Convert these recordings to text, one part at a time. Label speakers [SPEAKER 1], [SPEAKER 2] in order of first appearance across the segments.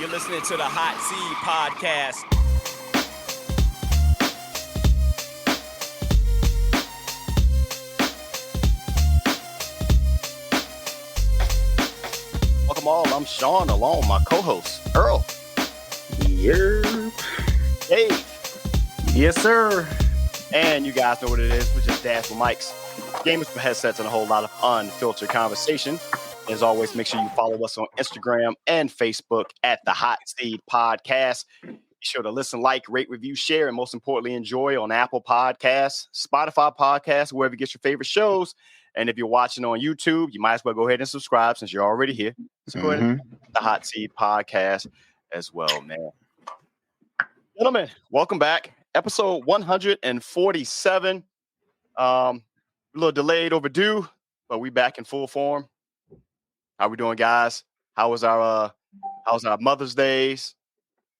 [SPEAKER 1] You're listening to the Hot Seed Podcast. Welcome all. I'm Sean, along with my co-host, Earl.
[SPEAKER 2] Yeah.
[SPEAKER 1] Dave.
[SPEAKER 2] Yes, sir.
[SPEAKER 1] And you guys know what it is. We're just dash with mics, gamers with headsets, and a whole lot of unfiltered conversation. As always, make sure you follow us on Instagram and Facebook at the Hot Seed Podcast. Be sure to listen, like, rate, review, share, and most importantly, enjoy on Apple Podcasts, Spotify Podcasts, wherever you get your favorite shows. And if you're watching on YouTube, you might as well go ahead and subscribe since you're already here. So go ahead and the Hot Seed Podcast as well, man. Gentlemen, welcome back. Episode 147. A little delayed, overdue, but we back in full form. How we doing, guys? How's our Mother's Days?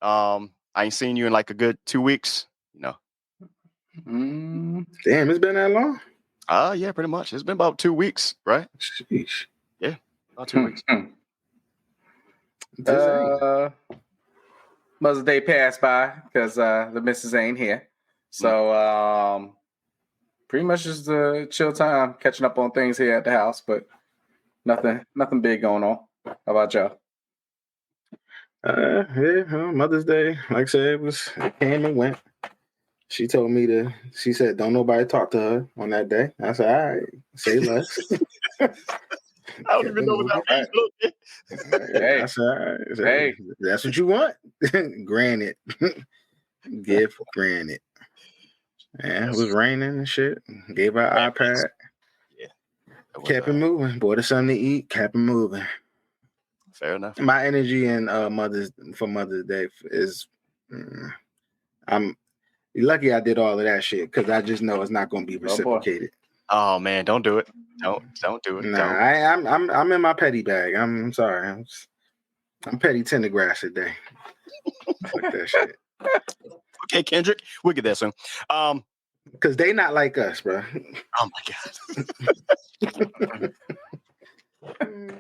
[SPEAKER 1] I ain't seen you in like a good 2 weeks.
[SPEAKER 2] Damn, it's been that long?
[SPEAKER 1] Yeah, pretty much. It's been about 2 weeks, right?
[SPEAKER 2] Sheesh.
[SPEAKER 1] Yeah, about 2 weeks.
[SPEAKER 3] Mother's Day passed by because the missus ain't here. So pretty much just a chill time, catching up on things here at the house, but nothing big going on. How about y'all?
[SPEAKER 2] Mother's Day, like I said, it came and went. She told me she said, don't nobody talk to her on that day. I said, all right, say less.
[SPEAKER 1] I don't even know what that means.
[SPEAKER 2] Hey, I said, all right. Hey, that's what you want. Granted. Give granted. Yeah, it was raining and shit. Gave her iPad.
[SPEAKER 1] Yeah.
[SPEAKER 2] Kept it moving. Bought her something to eat. Kept it moving.
[SPEAKER 1] Fair enough.
[SPEAKER 2] My energy in Mother's Day is, I'm lucky I did all of that shit because I just know it's not going to be reciprocated.
[SPEAKER 1] Oh man, don't do it. Don't do it.
[SPEAKER 2] Nah, I'm in my petty bag. I'm sorry. I'm petty tendergrass today. Fuck that shit.
[SPEAKER 1] Okay, Kendrick, we'll get there soon.
[SPEAKER 2] Because they not like us, bro.
[SPEAKER 1] Oh my god.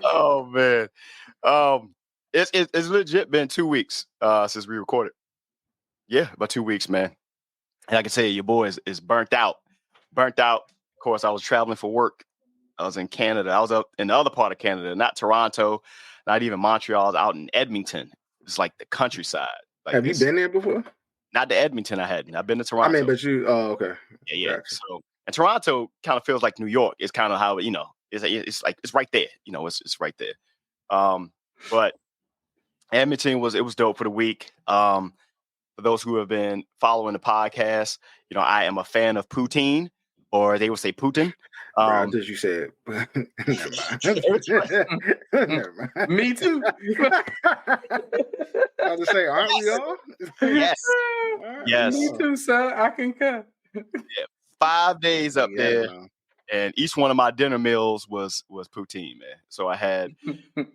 [SPEAKER 1] Oh man. It's legit been 2 weeks since we recorded. Yeah, about 2 weeks, man. And I can tell you, your boy is burnt out. Burnt out. Of course, I was traveling for work. I was in Canada. I was up in the other part of Canada, not Toronto, not even Montreal. I was out in Edmonton. It's like the countryside. Like
[SPEAKER 2] Have you been there before?
[SPEAKER 1] Not to Edmonton, I hadn't. I've been to Toronto.
[SPEAKER 2] I mean, but you, okay.
[SPEAKER 1] Yeah. Gotcha. So, and Toronto kind of feels like New York. It's kind of how, it's like, it's right there. It's right there. But Edmonton was dope for the week. For those who have been following the podcast, I am a fan of poutine, or they would say Putin.
[SPEAKER 2] As you said. Never mind.
[SPEAKER 3] Me too.
[SPEAKER 2] I was to say, aren't we all?
[SPEAKER 1] Yes. Yes.
[SPEAKER 3] Me too, sir. I concur.
[SPEAKER 1] Yeah. 5 days up there.
[SPEAKER 2] Man.
[SPEAKER 1] And each one of my dinner meals was poutine, man. So I had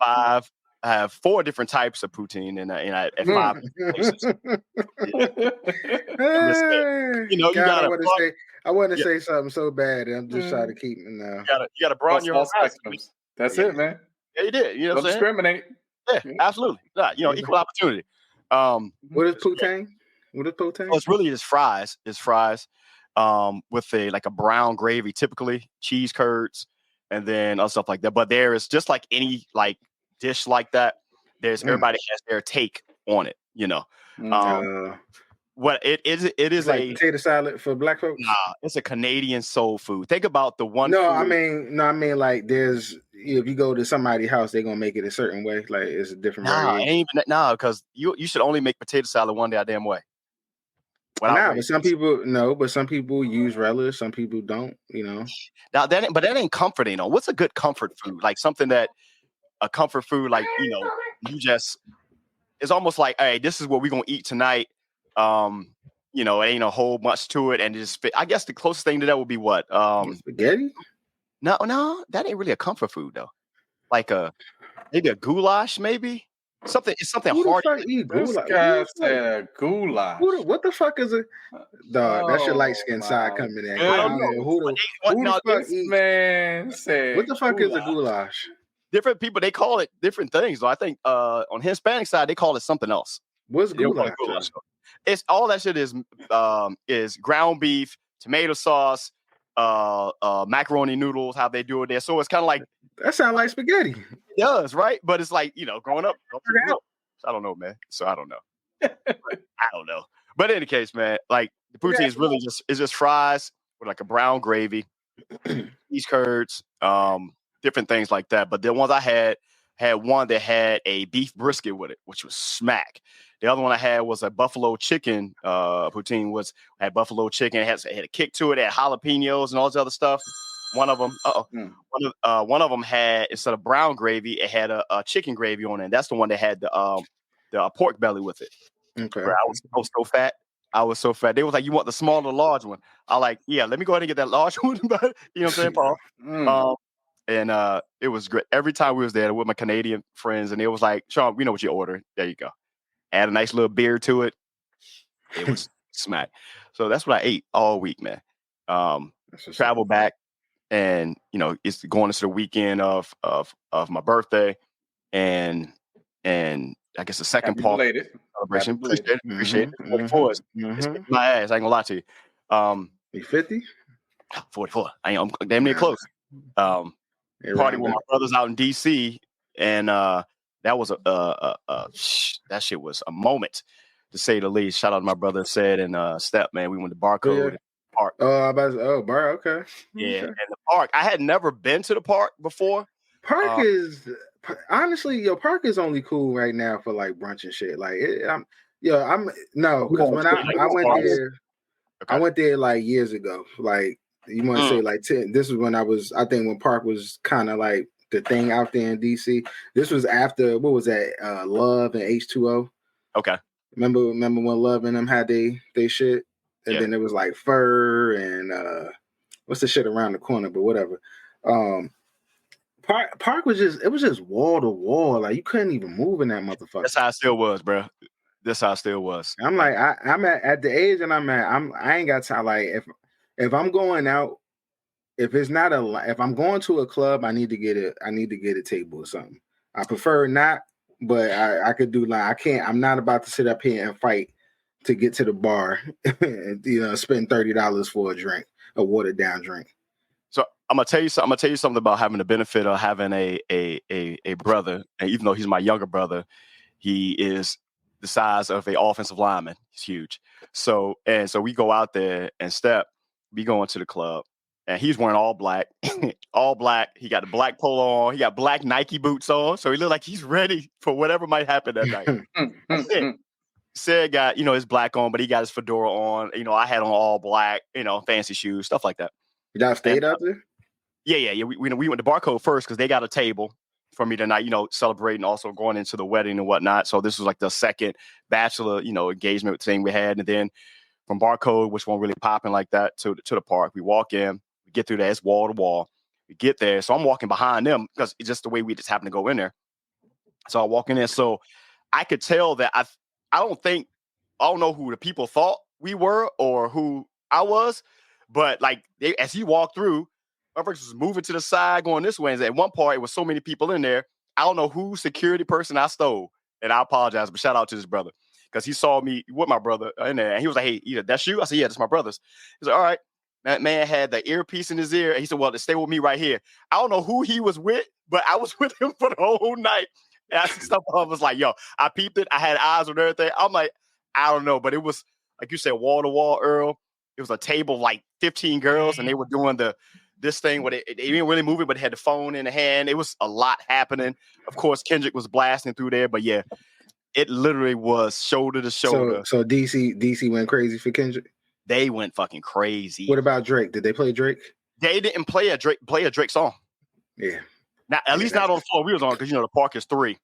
[SPEAKER 1] I have 4 different types of poutine, and I at 5 places.
[SPEAKER 2] I want to say something so bad, and I'm just trying to keep it now.
[SPEAKER 1] You gotta broaden your horizon.
[SPEAKER 3] That's it, man.
[SPEAKER 1] Yeah, you did. You know what I'm saying?
[SPEAKER 3] Discriminate.
[SPEAKER 1] Yeah, absolutely. Equal opportunity.
[SPEAKER 2] What is poutine?
[SPEAKER 1] Well, it's really just fries. It's fries with a brown gravy, typically cheese curds, and then other stuff like that. But there is just like any dish like that. There's everybody has their take on it. What it is
[SPEAKER 2] like
[SPEAKER 1] a
[SPEAKER 2] potato salad for black folks.
[SPEAKER 1] Nah, it's a Canadian soul food. Think about the one.
[SPEAKER 2] I mean like there's if you go to somebody's house, they're gonna make it a certain way. Like it's a different variation.
[SPEAKER 1] Because you should only make potato salad one damn way.
[SPEAKER 2] But some people use relish, some people don't,
[SPEAKER 1] Now that ain't comforting. What's a good comfort food? Like something that a comfort food, like you just it's almost like, hey, this is what we're gonna eat tonight. It ain't a whole much to it, and just fit. I guess the closest thing to that would be what?
[SPEAKER 2] Spaghetti?
[SPEAKER 1] No, that ain't really a comfort food though. Like maybe a goulash, maybe. Something hard.
[SPEAKER 3] This guy said goulash.
[SPEAKER 2] What the fuck is it? Dog, that's your light skin side coming in.
[SPEAKER 3] This man said
[SPEAKER 2] What the fuck is a goulash?
[SPEAKER 1] different people, they call it different things. So I think on the Hispanic side, they call it something else.
[SPEAKER 2] What's goulash?
[SPEAKER 1] It's all that shit is ground beef, tomato sauce, macaroni noodles, how they do it there. So it's kind of like
[SPEAKER 2] that sounds like spaghetti.
[SPEAKER 1] It does, right? But it's like, growing up, I don't know, man. So I don't know. I don't know. But in any case, man, like the poutine is really just fries with like a brown gravy, cheese curds, different things like that. But the ones I had one that had a beef brisket with it, which was smack. The other one I had was a buffalo chicken poutine. Had buffalo chicken. It had a kick to it. It had jalapenos and all this other stuff. One of them, one of them had, instead of brown gravy, it had a chicken gravy on it. And that's the one that had the pork belly with it.
[SPEAKER 2] Okay.
[SPEAKER 1] Bro, I was so fat. I was so fat. They was like, "You want the small or large one?" I like, yeah. Let me go ahead and get that large one. But you know what I'm saying, Paul? And it was great. Every time we was there with my Canadian friends, and it was like, "Sean, we know what you're ordering. There you go." Add a nice little beer to it. It was smack. So that's what I ate all week, man. Travel back, and it's going into the weekend of my birthday, and I guess the second
[SPEAKER 3] Happy
[SPEAKER 1] part
[SPEAKER 3] belated.
[SPEAKER 1] celebration. Appreciate it. 44 is my ass. I ain't gonna lie to you.
[SPEAKER 2] You 50?
[SPEAKER 1] 44. I'm damn near close. Party with my brothers out in DC, and that was that shit was a moment, to say the least. Shout out to my brother Said and Step, man. We went to Barcode Park.
[SPEAKER 2] Bar, okay.
[SPEAKER 1] Yeah, and the park. I had never been to the park before.
[SPEAKER 2] Park is honestly, park is only cool right now for like brunch and shit. Like, because when I went there, I went there like years ago. Like, you want to say like 10. This was when I think when park was kind of like the thing out there in DC. This was after, what was that? Love and H2O. Okay. Remember when Love and them had they shit, and then it was like Fur and what's the shit around the corner, but whatever. Park was just wall to wall. Like, you couldn't even move in that motherfucker.
[SPEAKER 1] That's how it still was, bro. That's how it still was.
[SPEAKER 2] I'm like, I'm at the age and I ain't got time. Like, if I'm going out, if I'm going to a club, I need to get a table or something. I prefer not, but I could do, like, I'm not about to sit up here and fight to get to the bar and spend $30 for a drink, a watered down drink.
[SPEAKER 1] So I'm gonna tell you something about having the benefit of having a brother, and even though he's my younger brother, he is the size of an offensive lineman. He's huge. So we go out there and we go into the club, and he's wearing all black, all black. He got the black polo on. He got black Nike boots on. So he looked like he's ready for whatever might happen that night. Said got, his black on, but he got his fedora on. I had on all black, fancy shoes, stuff like that.
[SPEAKER 2] Y'all stayed out there?
[SPEAKER 1] Yeah. We went to Barcode first because they got a table for me tonight, celebrating, also going into the wedding and whatnot. So this was like the second bachelor, engagement thing we had. And then from Barcode, which wasn't really popping like that, to the park, we walk in, we get through there, it's wall to wall. We get there. So I'm walking behind them because it's just the way we just happen to go in there. So I walk in there. So I could tell that I don't know who the people thought we were or who I was, but like as he walked through, my person was moving to the side, going this way. And at one part, it was so many people in there. I don't know who security person I stole. And I apologize, but shout out to this brother. Because he saw me with my brother in there. And he was like, "Hey, that's you?" I said, "Yeah, that's my brother's." He's like, "All right." That man had the earpiece in his ear. And he said, "Well, stay with me right here." I don't know who he was with, but I was with him for the whole night. And I see stuff. I was like, yo, I peeped it. I had eyes on everything. I'm like, I don't know. But it was, like you said, wall to wall, Earl. It was a table of like 15 girls, and they were doing this thing where they didn't really move it, but they had the phone in the hand. It was a lot happening. Of course, Kendrick was blasting through there, but yeah, it literally was shoulder to shoulder.
[SPEAKER 2] So DC went crazy for Kendrick?
[SPEAKER 1] They went fucking crazy.
[SPEAKER 2] What about Drake? Did they play Drake?
[SPEAKER 1] They didn't play a Drake song.
[SPEAKER 2] Yeah.
[SPEAKER 1] Now, at least not on the floor we was on, because the park is three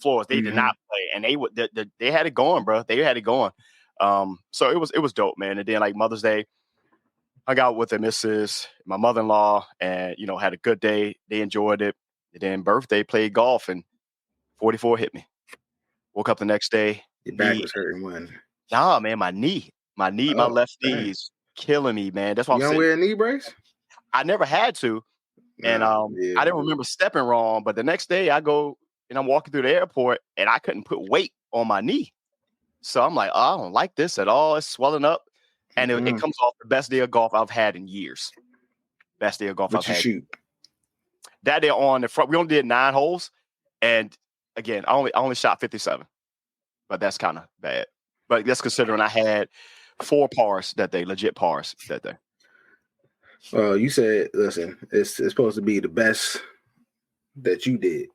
[SPEAKER 1] floors. They did not play, and they had it going, bro. They had it going. So it was dope, man. And then like Mother's Day, hung out with the missus, my mother-in-law, and had a good day. They enjoyed it. And then birthday, played golf, and 44 hit me. Woke up the next day.
[SPEAKER 2] Your back was hurting one.
[SPEAKER 1] Nah, man, my left knee is killing me, man. That's why
[SPEAKER 2] you don't wear a knee brace?
[SPEAKER 1] I never had to, And I didn't remember stepping wrong, but the next day I go and I'm walking through the airport and I couldn't put weight on my knee. So I'm like, oh, I don't like this at all. It's swelling up. And it comes off the best day of golf I've had in years. Best day of golf I've had. Shoot? That day on the front, we only did 9 holes. And again, I only shot 57. But that's kind of bad. But that's considering I had 4 pars that day, legit pars that day.
[SPEAKER 2] You said, listen, it's supposed to be the best that you did.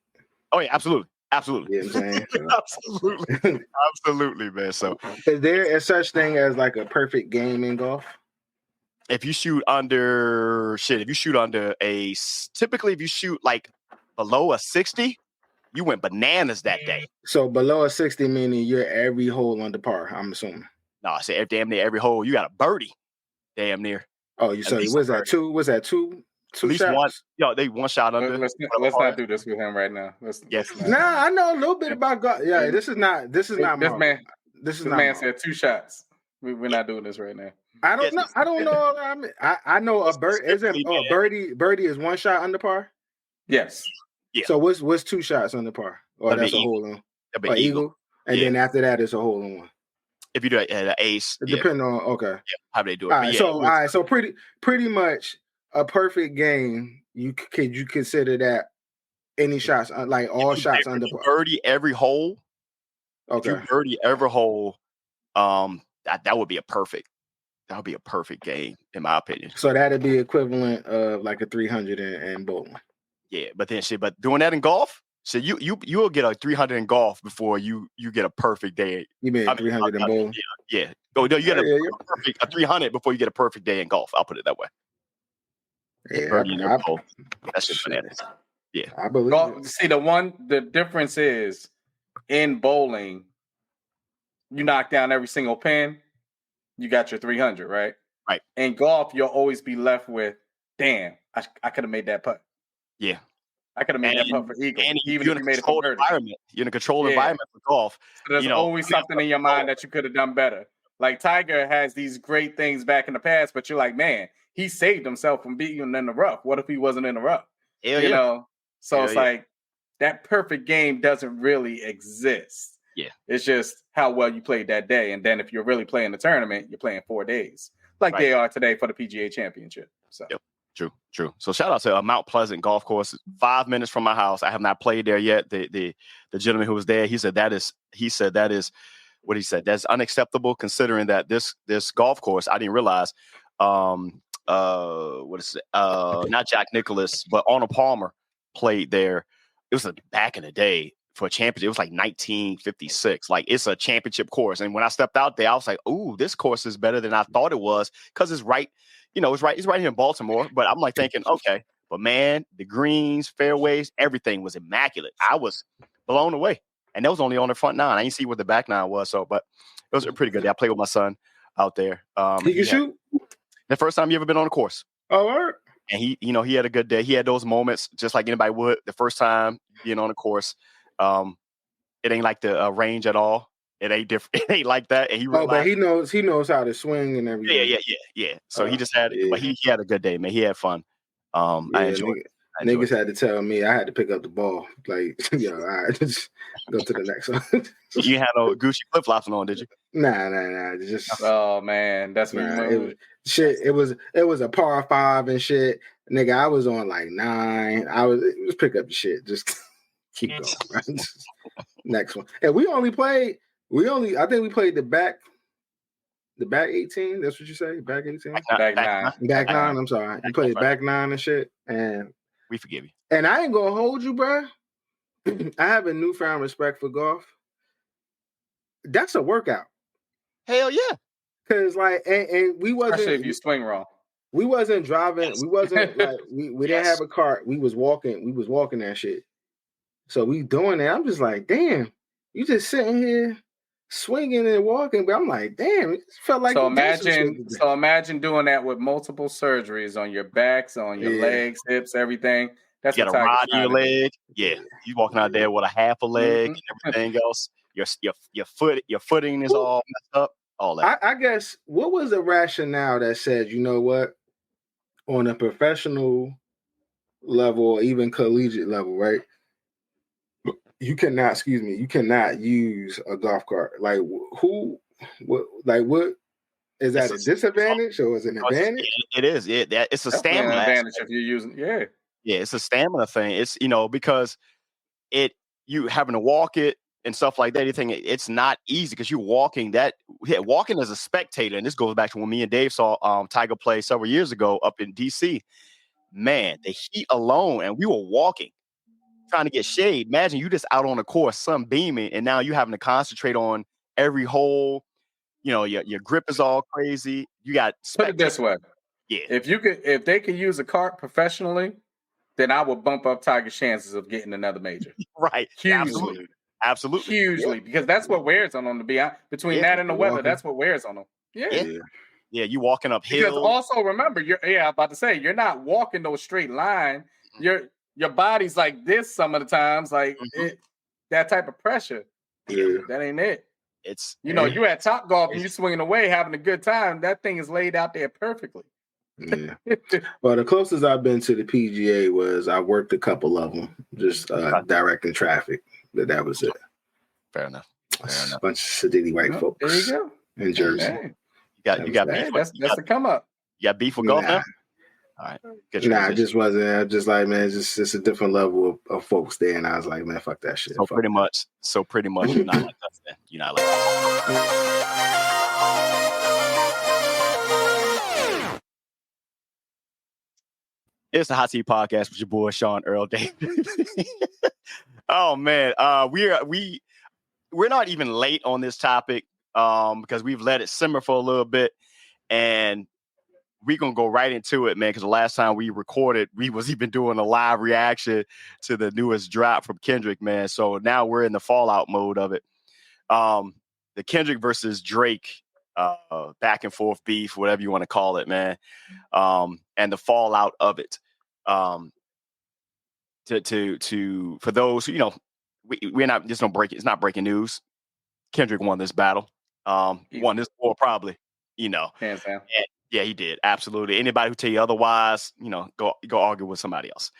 [SPEAKER 1] Oh, yeah, absolutely. Absolutely.
[SPEAKER 2] You know what I'm saying?
[SPEAKER 1] Absolutely. Absolutely, man. So
[SPEAKER 2] is there a such thing as like a perfect game in golf?
[SPEAKER 1] If you shoot under typically if you shoot like below a 60, you went bananas that day.
[SPEAKER 2] So below a 60 meaning you're every hole under par, I'm assuming.
[SPEAKER 1] No, I said damn near every hole. You got a birdie. Damn near.
[SPEAKER 2] Oh, you said was that two? Was that two? At least
[SPEAKER 1] shots? One. They one shot under.
[SPEAKER 3] Let's not do this with him right now. Let's
[SPEAKER 2] nah, I know a little bit about golf. Yeah, this is not. This man
[SPEAKER 3] said 2 shots. We're not doing this right now.
[SPEAKER 2] I don't know. I don't know. I know a bird. Birdie is 1 shot under par.
[SPEAKER 3] Yes.
[SPEAKER 1] Yeah.
[SPEAKER 2] So what's 2 shots under par? Or that's a hole in. Or eagle. And then after that, it's a hole in one.
[SPEAKER 1] If you do an ace,
[SPEAKER 2] depending on
[SPEAKER 1] how they do it.
[SPEAKER 2] All right. So pretty much a perfect game. You consider that any shots like all shots under par?
[SPEAKER 1] Birdie every hole.
[SPEAKER 2] Okay.
[SPEAKER 1] If you birdie every hole, that would be a perfect. That would be a perfect game, in my opinion.
[SPEAKER 2] So that'd be equivalent of like a 300 in bowling.
[SPEAKER 1] Yeah, but doing that in golf, so you'll get a 300 in golf before you get a perfect day.
[SPEAKER 2] You mean 300 in bowling?
[SPEAKER 1] Yeah. You get a 300 before you get a perfect day in golf. I'll put it that way.
[SPEAKER 2] Yeah,
[SPEAKER 1] that's just bananas. Yeah,
[SPEAKER 2] I believe.
[SPEAKER 3] See, the difference is in bowling, you knock down every single pin. You got your 300, right?
[SPEAKER 1] Right.
[SPEAKER 3] In golf, you'll always be left with, damn, I could have made that putt.
[SPEAKER 1] Yeah.
[SPEAKER 3] I could have made that putt for eagle.
[SPEAKER 1] And even if you made a controlled environment. You're in a controlled environment for golf.
[SPEAKER 3] So there's always something in your mind that you could have done better. Like Tiger has these great things back in the past, but you're like, man, he saved himself from being in the rough. What if he wasn't in the rough? You know? So it's like that perfect game doesn't really exist.
[SPEAKER 1] Yeah.
[SPEAKER 3] It's just how well you played that day. And then if you're really playing the tournament, you're playing 4 days. Like they are today for the PGA Championship. So
[SPEAKER 1] True. So shout out to Mount Pleasant Golf Course, 5 minutes from my house. I have not played there yet. The gentleman who was there, he said that is what he said. That's unacceptable considering that this golf course, I didn't realize, what is it? Not Jack Nicklaus, but Arnold Palmer played there. It was back in the day. For a championship, it was like 1956. Like it's a championship course. And when I stepped out there, I was like, "Ooh, this course is better than I thought it was," because it's right. It's right here in Baltimore. But I'm like thinking, okay, but man, the greens, fairways, everything was immaculate. I was blown away, and that was only on the front 9. I didn't see what the back 9 was. So, but it was a pretty good day. I played with my son out there.
[SPEAKER 2] He can shoot.
[SPEAKER 1] The first time you ever been on a course.
[SPEAKER 2] Oh, all right.
[SPEAKER 1] And he had a good day. He had those moments just like anybody would the first time being on a course. It ain't like the range at all. It ain't different. It ain't like that. And
[SPEAKER 2] but he knows how to swing and everything.
[SPEAKER 1] Yeah. So he just had, but he had a good day, man. He had fun. I enjoyed it.
[SPEAKER 2] Niggas had to tell me I had to pick up the ball. Like, all right, just go to the next one.
[SPEAKER 1] You had no Gucci flip flops on, did you?
[SPEAKER 2] Nah. Just
[SPEAKER 3] oh man, that's
[SPEAKER 2] it was a par 5 and shit. Nigga, I was on like 9. Just pick up the shit. Just keep going. Right? Next one. And I think we played the back 18. That's what you say? Back 18?
[SPEAKER 3] Back 9.
[SPEAKER 2] Back 9, I'm sorry. You played back 9 and shit. And
[SPEAKER 1] we forgive you.
[SPEAKER 2] And I ain't gonna hold you, bro. I have a newfound respect for golf. That's a workout.
[SPEAKER 1] Hell yeah.
[SPEAKER 2] Cause like and we wasn't,
[SPEAKER 3] especially if you swing wrong.
[SPEAKER 2] We wasn't driving, we wasn't like we didn't have a cart. We was walking that shit. So we doing that. I'm just like, damn, you just sitting here swinging and walking, but I'm like, damn, it felt like.
[SPEAKER 3] So imagine doing that with multiple surgeries on your backs, on your legs, hips, everything. That's
[SPEAKER 1] you got a rod in your leg. Yeah, you walking out there with a half a leg and everything else. Your footing is all messed up. All that.
[SPEAKER 2] I guess what was the rationale that said, you know what, on a professional level or even collegiate level, right? You cannot use a golf cart. Like what is that a disadvantage or is it an advantage?
[SPEAKER 1] It is. It's a
[SPEAKER 3] Definitely
[SPEAKER 1] stamina
[SPEAKER 3] an advantage
[SPEAKER 1] aspect.
[SPEAKER 3] if you're using. Yeah.
[SPEAKER 1] Yeah, it's a stamina thing. It's because you having to walk it and stuff like that. You think it's not easy because you're walking walking as a spectator. And this goes back to when me and Dave saw Tiger play several years ago up in DC. Man, the heat alone, and we were walking, trying to get shade. Imagine you just out on the course, sun beaming, and now you having to concentrate on every hole. Your grip is all crazy. You got
[SPEAKER 3] Put it this way.
[SPEAKER 1] Yeah.
[SPEAKER 3] If they can use a cart professionally, then I would bump up Tiger's chances of getting another major.
[SPEAKER 1] Right.
[SPEAKER 3] Hugely.
[SPEAKER 1] Absolutely.
[SPEAKER 3] Hugely. Because that's what wears on them, to be honest. Between that and the weather, that's what wears on them.
[SPEAKER 1] Yeah. You walking uphill.
[SPEAKER 3] Because also remember, I'm about to say, you're not walking no straight line. Your body's like this some of the times, like that type of pressure.
[SPEAKER 2] Yeah.
[SPEAKER 3] That ain't it.
[SPEAKER 1] It's
[SPEAKER 3] you at Top Golf and you swinging away having a good time. That thing is laid out there perfectly.
[SPEAKER 2] Yeah. Well, the closest I've been to the PGA was I worked a couple of them, just directing traffic. But that was it.
[SPEAKER 1] Fair enough.
[SPEAKER 2] A bunch of sedity white folks.
[SPEAKER 3] There you go.
[SPEAKER 2] In Jersey.
[SPEAKER 3] Hey.
[SPEAKER 1] You got beef.
[SPEAKER 3] That's the come up.
[SPEAKER 1] You got beef with golf now? All right. Good
[SPEAKER 2] it just wasn't. I just like, man, it's just a different level of folks there. And I was like, man, fuck that shit.
[SPEAKER 1] So pretty much you're not like us then. You're not like us. It's the Hot Seat Podcast with your boy Sean Earl Davis. Oh man, we're not even late on this topic because we've let it simmer for a little bit, and we're gonna go right into it, man. Because the last time we recorded, we was even doing a live reaction to the newest drop from Kendrick, man. So now we're in the fallout mode of it. The Kendrick versus Drake back and forth beef, whatever you want to call it, man. And the fallout of it. For those who, we're not just don't break it. It's not breaking news. Kendrick won this battle. Won this war probably,
[SPEAKER 3] Hands down.
[SPEAKER 1] Yeah, he did. Absolutely. Anybody who tell you otherwise, go argue with somebody else.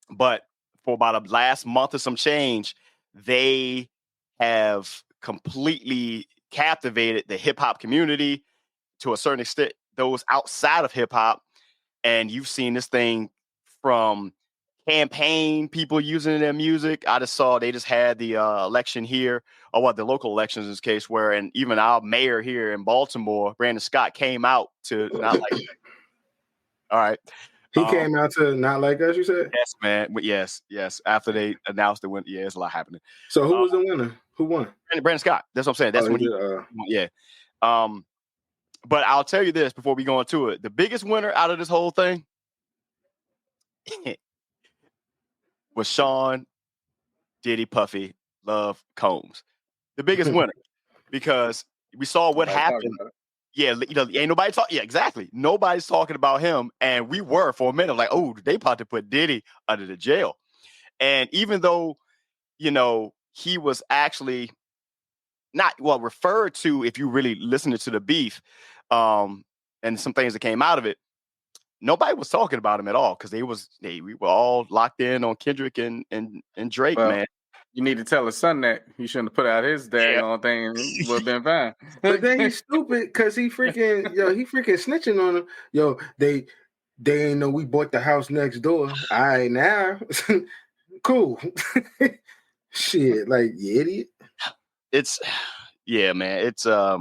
[SPEAKER 1] But for about the last month or some change, they have completely captivated the hip hop community to a certain extent, those outside of hip hop. And you've seen this thing from campaign people using their music. I just saw they just had the election here, or the local elections in this case, and even our mayor here in Baltimore, Brandon Scott, came out to not like that. All right.
[SPEAKER 2] He came out to not like us, you said?
[SPEAKER 1] Yes, man. Yes. After they announced the win, there's a lot happening.
[SPEAKER 2] So who was the winner? Who won?
[SPEAKER 1] Brandon Scott. That's what I'm saying. That's when yeah. But I'll tell you this before we go into it. The biggest winner out of this whole thing was Sean Diddy Puffy Love Combs. The biggest winner. Because we saw what happened. Yeah, ain't nobody talking. Yeah, exactly. Nobody's talking about him. And we were for a minute like, oh, they about to put Diddy under the jail. And even though, he was actually not referred to, if you really listened to the beef, and some things that came out of it, nobody was talking about him at all because we were all locked in on Kendrick and Drake, man.
[SPEAKER 3] You need to tell his son that he shouldn't have put out his daggone thing and would have been fine.
[SPEAKER 2] But then he's stupid because he freaking snitching on him. They ain't know we bought the house next door. All right, now cool. Shit, like you idiot.
[SPEAKER 1] Man. It's I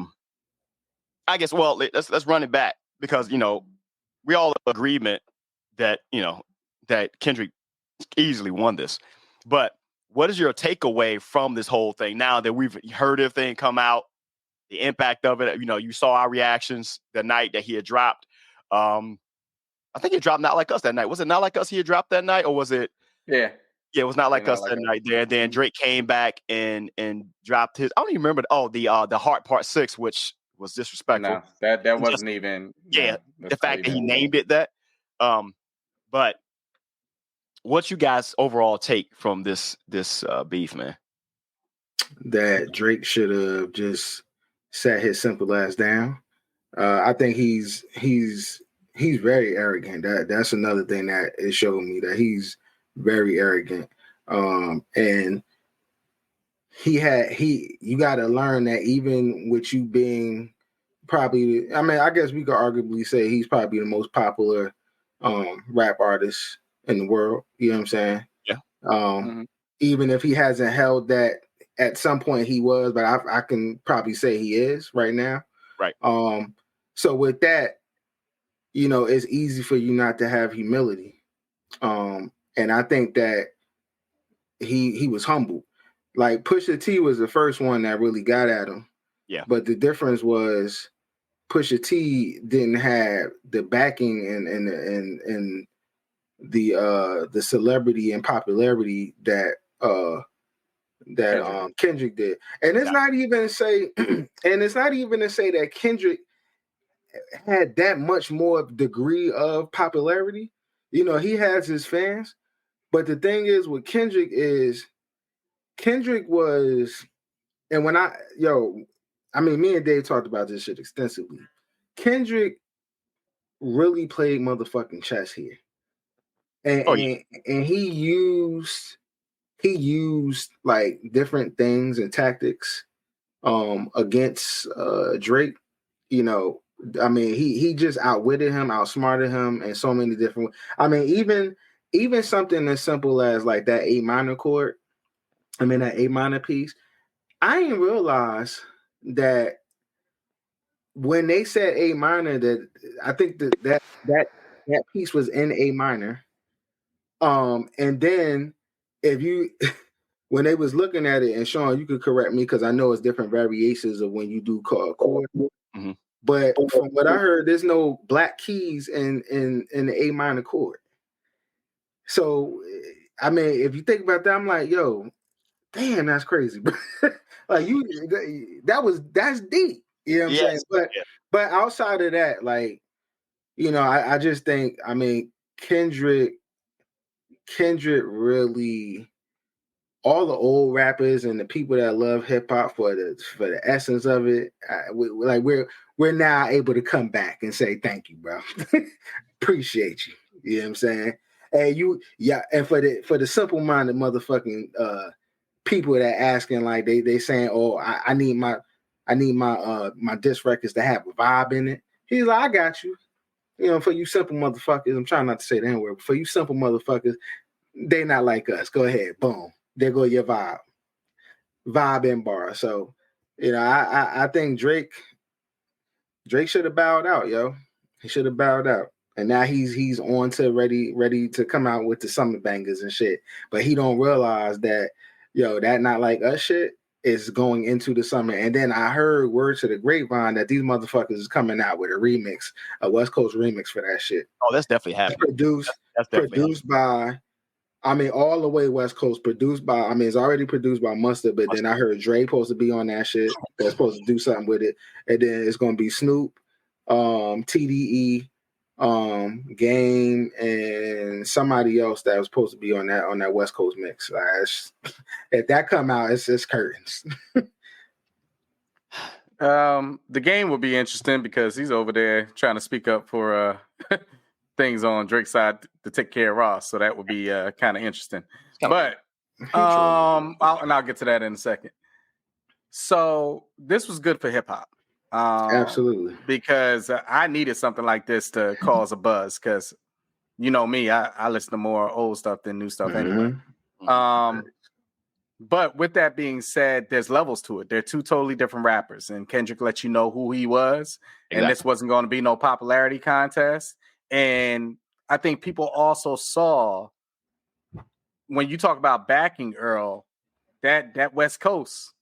[SPEAKER 1] guess let's run it back because we all have agreement that that Kendrick easily won this. But what is your takeaway from this whole thing now that we've heard everything come out, the impact of it? You saw our reactions the night that he had dropped. I think he dropped Not Like Us that night. Was it Not Like Us he had dropped that night, or was it?
[SPEAKER 3] Yeah.
[SPEAKER 1] Yeah, it was Not Like Us that night there. And then Drake came back and dropped his. I don't even remember. The Heart Part 6, which was disrespectful.
[SPEAKER 3] No, that wasn't even.
[SPEAKER 1] Yeah, the fact that he named it that. But what's you guys' overall take from this beef, man?
[SPEAKER 2] That Drake should have just sat his simple ass down. I think he's he's very arrogant. That's another thing that it showed me that he's very arrogant. And you got to learn that even with you being probably, I mean, I guess we could arguably say he's probably the most popular rap artist in the world. You know what I'm saying?
[SPEAKER 1] Yeah.
[SPEAKER 2] Even if he hasn't held that at some point he was, but I can probably say he is right now.
[SPEAKER 1] Right.
[SPEAKER 2] So with that, you know, it's easy for you not to have humility. And I think that he was humble. Like Pusha T was the first one that really got at him.
[SPEAKER 1] Yeah.
[SPEAKER 2] But the difference was Pusha T didn't have the backing and the celebrity and popularity that Kendrick did. And it's not even to say that Kendrick had that much more degree of popularity. You know, he has his fans, but the thing is with Kendrick was, and when me and Dave talked about this shit extensively. Kendrick really played motherfucking chess here. And he used like different things and tactics against Drake. You know, I mean, he just outwitted him, outsmarted him in so many different. I mean, even something as simple as like that A minor chord. I mean, that A minor piece. I didn't realize that when they said A minor, that I think that piece was in A minor. And then if you when they was looking at it, and Sean, you could correct me because I know it's different variations of when you do chord.
[SPEAKER 1] Mm-hmm.
[SPEAKER 2] But from what I heard, there's no black keys in the A minor chord. So I mean, if you think about that, I'm like, yo, damn, that's crazy. Like that's deep. You know what I'm saying? But outside of that, like, you know, I just think, I mean, Kendrick really, all the old rappers and the people that love hip hop for the essence of it, we're now able to come back and say thank you, bro. Appreciate you. You know what I'm saying? And for the simple minded motherfucking people that asking, like they saying, oh, I need my disc records to have a vibe in it. He's like, I got you. You know, for you simple motherfuckers, I'm trying not to say the N-word, but for you simple motherfuckers, they not like us. Go ahead, boom. There go your vibe and bar. So, you know, I think Drake should have bowed out, yo. He should have bowed out. And now he's on to ready to come out with the summer bangers and shit. But he don't realize that, yo, that not like us shit is going into the summer. And then I heard word to the grapevine that these motherfuckers is coming out with a remix, a West Coast remix for that shit.
[SPEAKER 1] Oh, that's definitely happening.
[SPEAKER 2] Produced by, I mean, all the way West Coast, produced by, I mean, it's already produced by Mustard, but then I heard Dre supposed to be on that shit. They're supposed to do something with it. And then it's going to be Snoop, TDE, Game, and somebody else that was supposed to be on that West Coast mix. If that come out, it's curtains.
[SPEAKER 3] The Game will be interesting because he's over there trying to speak up for things on Drake's side to take care of Ross, so that would be kind of interesting. But I'll get to that in a second. So this was good for hip hop.
[SPEAKER 2] Absolutely,
[SPEAKER 3] because I needed something like this to cause a buzz. Because you know me, I listen to more old stuff than new stuff anyway. But with that being said, there's levels to it. They're two totally different rappers, and Kendrick let you know who he was, and this wasn't going to be no popularity contest. And I think people also saw, when you talk about backing Earl, that West Coast,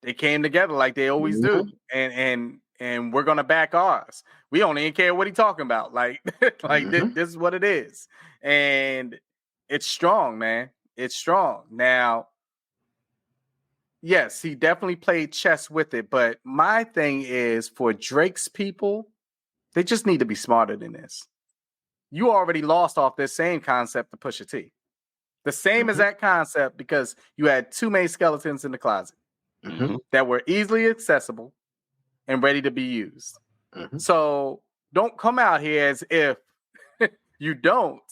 [SPEAKER 3] they came together like they always do, and we're gonna back ours. We don't even care what he's talking about. Like this is what it is, and it's strong, man. It's strong. Now, yes, he definitely played chess with it, but my thing is, for Drake's people, they just need to be smarter than this. You already lost off this same concept to Pusha T. The same exact concept, because you had too many skeletons in the closet that were easily accessible and ready to be used. So don't come out here as if you don't.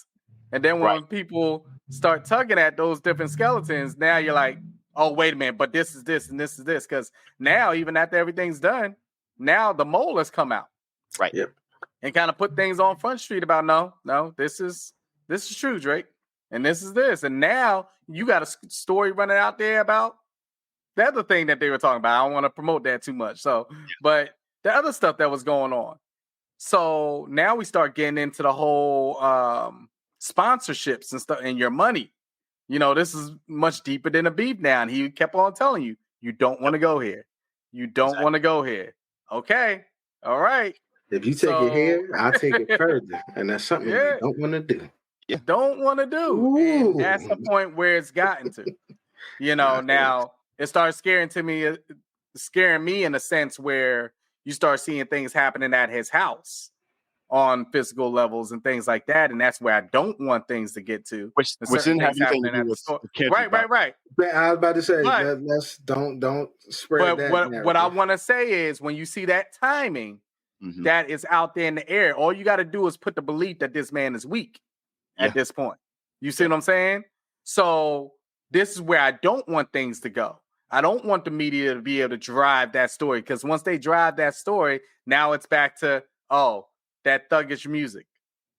[SPEAKER 3] And then when people start tugging at those different skeletons, now you're like, oh, wait a minute, but this is this and this is this. Because now, even after everything's done, now the mole has come out.
[SPEAKER 1] Right.
[SPEAKER 2] Yep.
[SPEAKER 3] And kind of put things on Front Street about, no, this is true, Drake. And this is this. And now you got a story running out there about the other thing that they were talking about. I don't want to promote that too much. So, but the other stuff that was going on. So now we start getting into the whole sponsorships and stuff and your money. You know, this is much deeper than a beef now. And he kept on telling you, you don't want to go here. You don't want to go here. Okay. All right.
[SPEAKER 2] If you take it here, I'll take it further. And that's something you don't want to do.
[SPEAKER 3] You don't want to do. And that's the point where it's gotten to. You know, now it starts scaring me in a sense where you start seeing things happening at his house on physical levels and things like that. And that's where I don't want things to get to.
[SPEAKER 1] Which didn't have anything to do with
[SPEAKER 3] Right.
[SPEAKER 2] But I was about to say, let's don't spread that.
[SPEAKER 3] What I want to say is when you see that timing that is out there in the air, all you got to do is put the belief that this man is weak at this point. You see what I'm saying? So this is where I don't want things to go. I don't want the media to be able to drive that story, because once they drive that story, now it's back to, that thuggish music.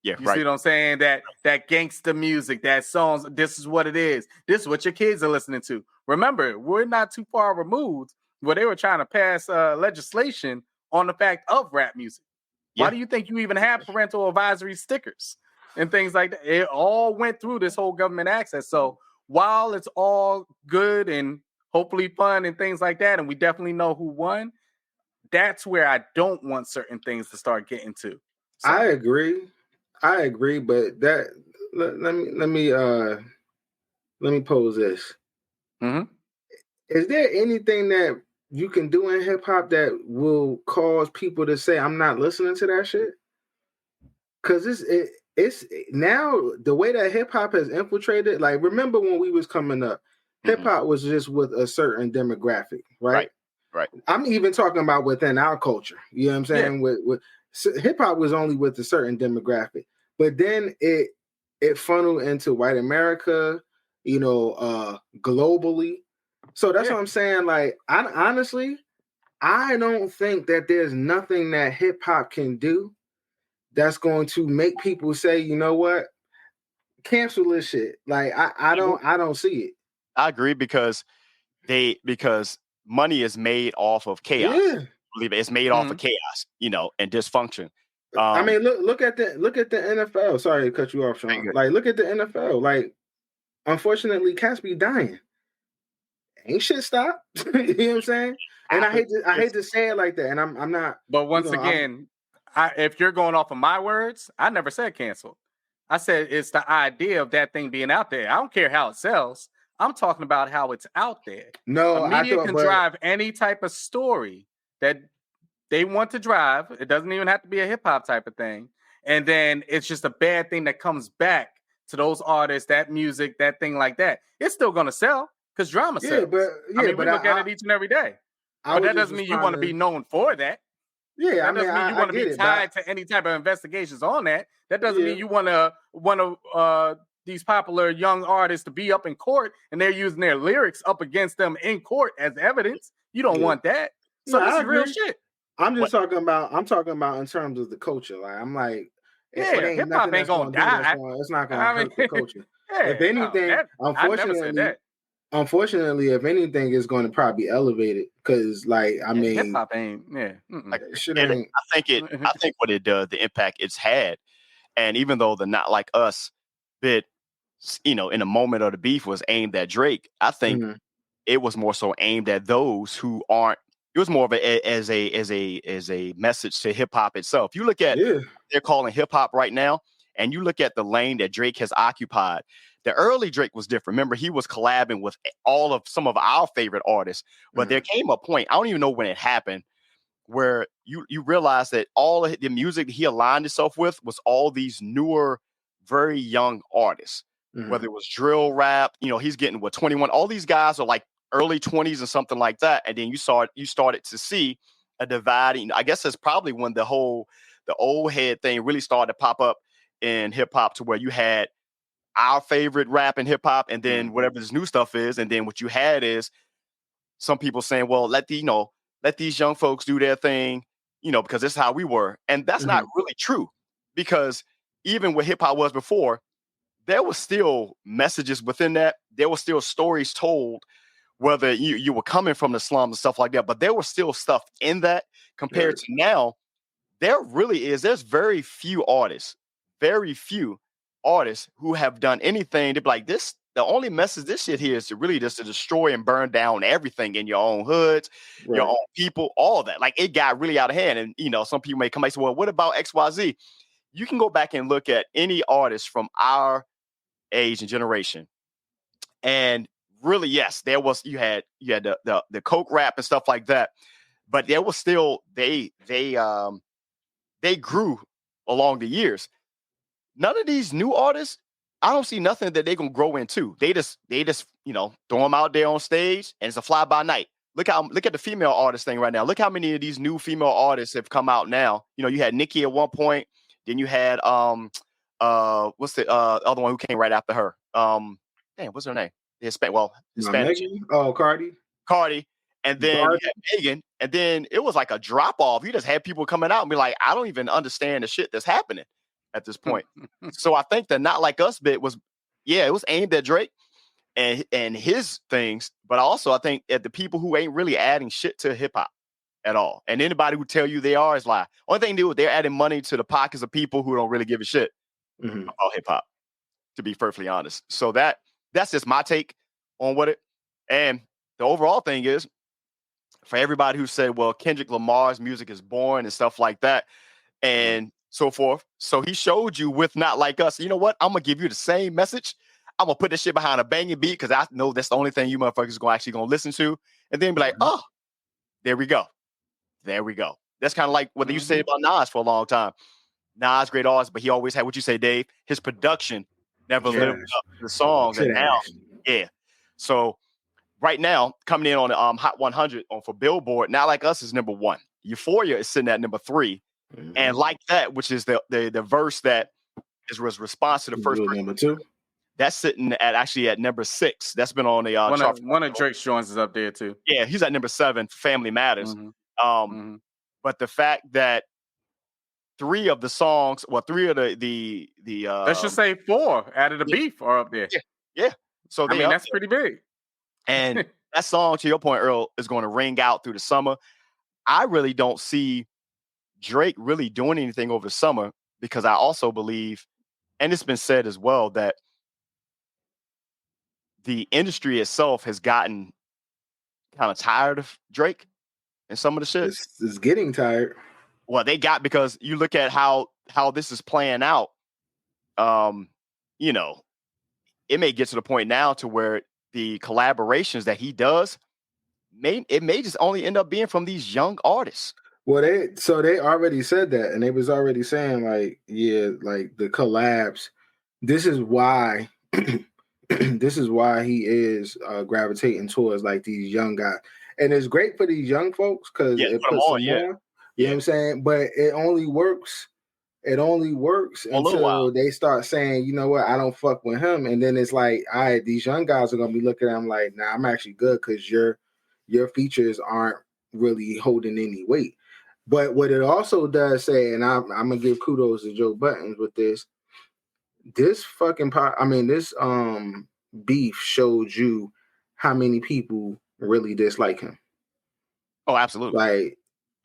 [SPEAKER 3] Yeah, you see what I'm saying? That gangster music, that songs, this is what it is. This is what your kids are listening to. Remember, we're not too far removed where they were trying to pass legislation on the fact of rap music. Yeah. Why do you think you even have parental advisory stickers and things like that? It all went through this whole government access. So while it's all good and hopefully fun and things like that, and we definitely know who won, that's where I don't want certain things to start getting to. So.
[SPEAKER 2] I agree, but that let me pose this.
[SPEAKER 3] Mm-hmm.
[SPEAKER 2] Is there anything that you can do in hip hop that will cause people to say, I'm not listening to that shit? Because it's now the way that hip hop has infiltrated. Like, remember when we was coming up, hip hop was just with a certain demographic, right?
[SPEAKER 1] Right.
[SPEAKER 2] I'm even talking about within our culture. You know what I'm saying? Yeah. With hip hop was only with a certain demographic, but then it funneled into white America, globally. So that's what I'm saying. Like, honestly, I don't think that there's nothing that hip hop can do that's going to make people say, you know what, cancel this shit. Like, I don't see it.
[SPEAKER 1] I agree because money is made off of chaos. Yeah. Believe it, it's made off of chaos, and dysfunction.
[SPEAKER 2] I mean, look at the NFL. Sorry to cut you off, Sean. Like, look at the NFL. Like, unfortunately, cats be dying. Ain't shit stopped. You know what I'm saying? And I hate to say it like that. And I'm not.
[SPEAKER 3] But once again, if you're going off of my words, I never said cancel. I said it's the idea of that thing being out there. I don't care how it sells. I'm talking about how it's out there.
[SPEAKER 2] No,
[SPEAKER 3] the media can drive any type of story that they want to drive. It doesn't even have to be a hip hop type of thing. And then it's just a bad thing that comes back to those artists, that music, that thing like that. It's still going to sell because drama sells. We look at it each and every day. But that doesn't mean you want to be known for that.
[SPEAKER 2] Yeah,
[SPEAKER 3] that doesn't mean you want to be tied to any type of investigations on that. That doesn't mean you want to these popular young artists to be up in court and they're using their lyrics up against them in court as evidence. You don't want that. So this is real shit.
[SPEAKER 2] I'm talking about in terms of the culture. Like, I'm like,
[SPEAKER 3] hip hop ain't gonna die.
[SPEAKER 2] It's not gonna hurt the culture. If anything, unfortunately, if anything, it's going to probably elevate it because, like, I mean,
[SPEAKER 3] hip hop ain't.
[SPEAKER 1] Shit ain't. I think what it does, the impact it's had, and even though the Not Like Us bit, in a moment of the beef was aimed at Drake, I think it was more so aimed at those who aren't. It was more of as a message to hip hop itself. You look at they're calling hip hop right now, and you look at the lane that Drake has occupied. The early Drake was different. Remember, he was collabing with some of our favorite artists. But there came a point, I don't even know when it happened, where you realize that all of the music he aligned himself with was all these newer, very young artists. Whether it was drill rap, he's getting 21. All these guys are like early 20s or something like that. And then you started to see a dividing. I guess that's probably when the whole the old head thing really started to pop up in hip hop, to where you had our favorite rap and hip hop, and then whatever this new stuff is, and then what you had is some people saying, well, let these young folks do their thing, because this is how we were. And that's not really true, because even what hip hop was before, there was still messages within that. There were still stories told, whether you were coming from the slums and stuff like that, but there was still stuff in that compared to now. There's very few artists who have done anything to be like this. The only message this shit here is to really just to destroy and burn down everything in your own hoods, your own people, all that. Like, it got really out of hand. And, some people may come and say, well, what about XYZ? You can go back and look at any artist from our age and generation. And really, yes, you had the coke rap and stuff like that. But there was still, they grew along the years. None of these new artists, I don't see nothing that they're gonna grow into. They just throw them out there on stage, and it's a fly by night. Look at the female artist thing right now. Look how many of these new female artists have come out now. You had Nicki at one point, then you had what's the other one who came right after her? What's her name? Hispanic. Cardi. And then you had Megan, and then it was like a drop off. You just had people coming out and be like, I don't even understand the shit that's happening at this point. So I think the Not Like Us bit was aimed at Drake and his things, but also I think at the people who ain't really adding shit to hip hop at all. And anybody who tell you they are is lie. Only thing they do is they're adding money to the pockets of people who don't really give a shit about hip hop, to be perfectly honest. So that's just my take on what it. And the overall thing is, for everybody who said, well, Kendrick Lamar's music is boring and stuff like that, and so forth. So he showed you with Not Like Us, you know what? I'm going to give you the same message. I'm going to put this shit behind a banging beat, because I know that's the only thing you motherfuckers are actually going to listen to. And then be like, oh, there we go. That's kind of like what they used to say about Nas for a long time. Nas, great artist, but he always had what you say, Dave. His production never lived up to the songs. And now, so right now, coming in on the Hot 100 for Billboard, Not Like Us is number 1. Euphoria is sitting at number 3. And Like That, which is the verse that was response to the first verse,
[SPEAKER 2] number 2.
[SPEAKER 1] That's sitting at number 6. That's been on the
[SPEAKER 3] one of Drake's joints is up there too.
[SPEAKER 1] Yeah, he's at number 7. Family Matters. But the fact that 3 of the songs, three of the
[SPEAKER 3] let's just say 4 out of the beef are up there.
[SPEAKER 1] Yeah. So
[SPEAKER 3] that's pretty big.
[SPEAKER 1] And that song, to your point, Earl, is going to ring out through the summer. I really don't see Drake really doing anything over the summer, because I also believe, and it's been said as well, that the industry itself has gotten kind of tired of Drake and some of the shit.
[SPEAKER 2] It's getting tired.
[SPEAKER 1] Well, because you look at how this is playing out, it may get to the point now to where the collaborations that he does may just only end up being from these young artists.
[SPEAKER 2] Well, they already said that, and they was already saying like the collabs. This is why he is gravitating towards like these young guys, and it's great for these young folks because it puts them on. You know what I'm saying? But it only works. It only works until they start saying, you know what, I don't fuck with him, and then it's like, all right, these young guys are gonna be looking at him like, nah, I'm actually good because your features aren't really holding any weight. But what it also does say, and I'm gonna give kudos to Joe Buttons with this. This beef showed you how many people really dislike him.
[SPEAKER 1] Oh, absolutely.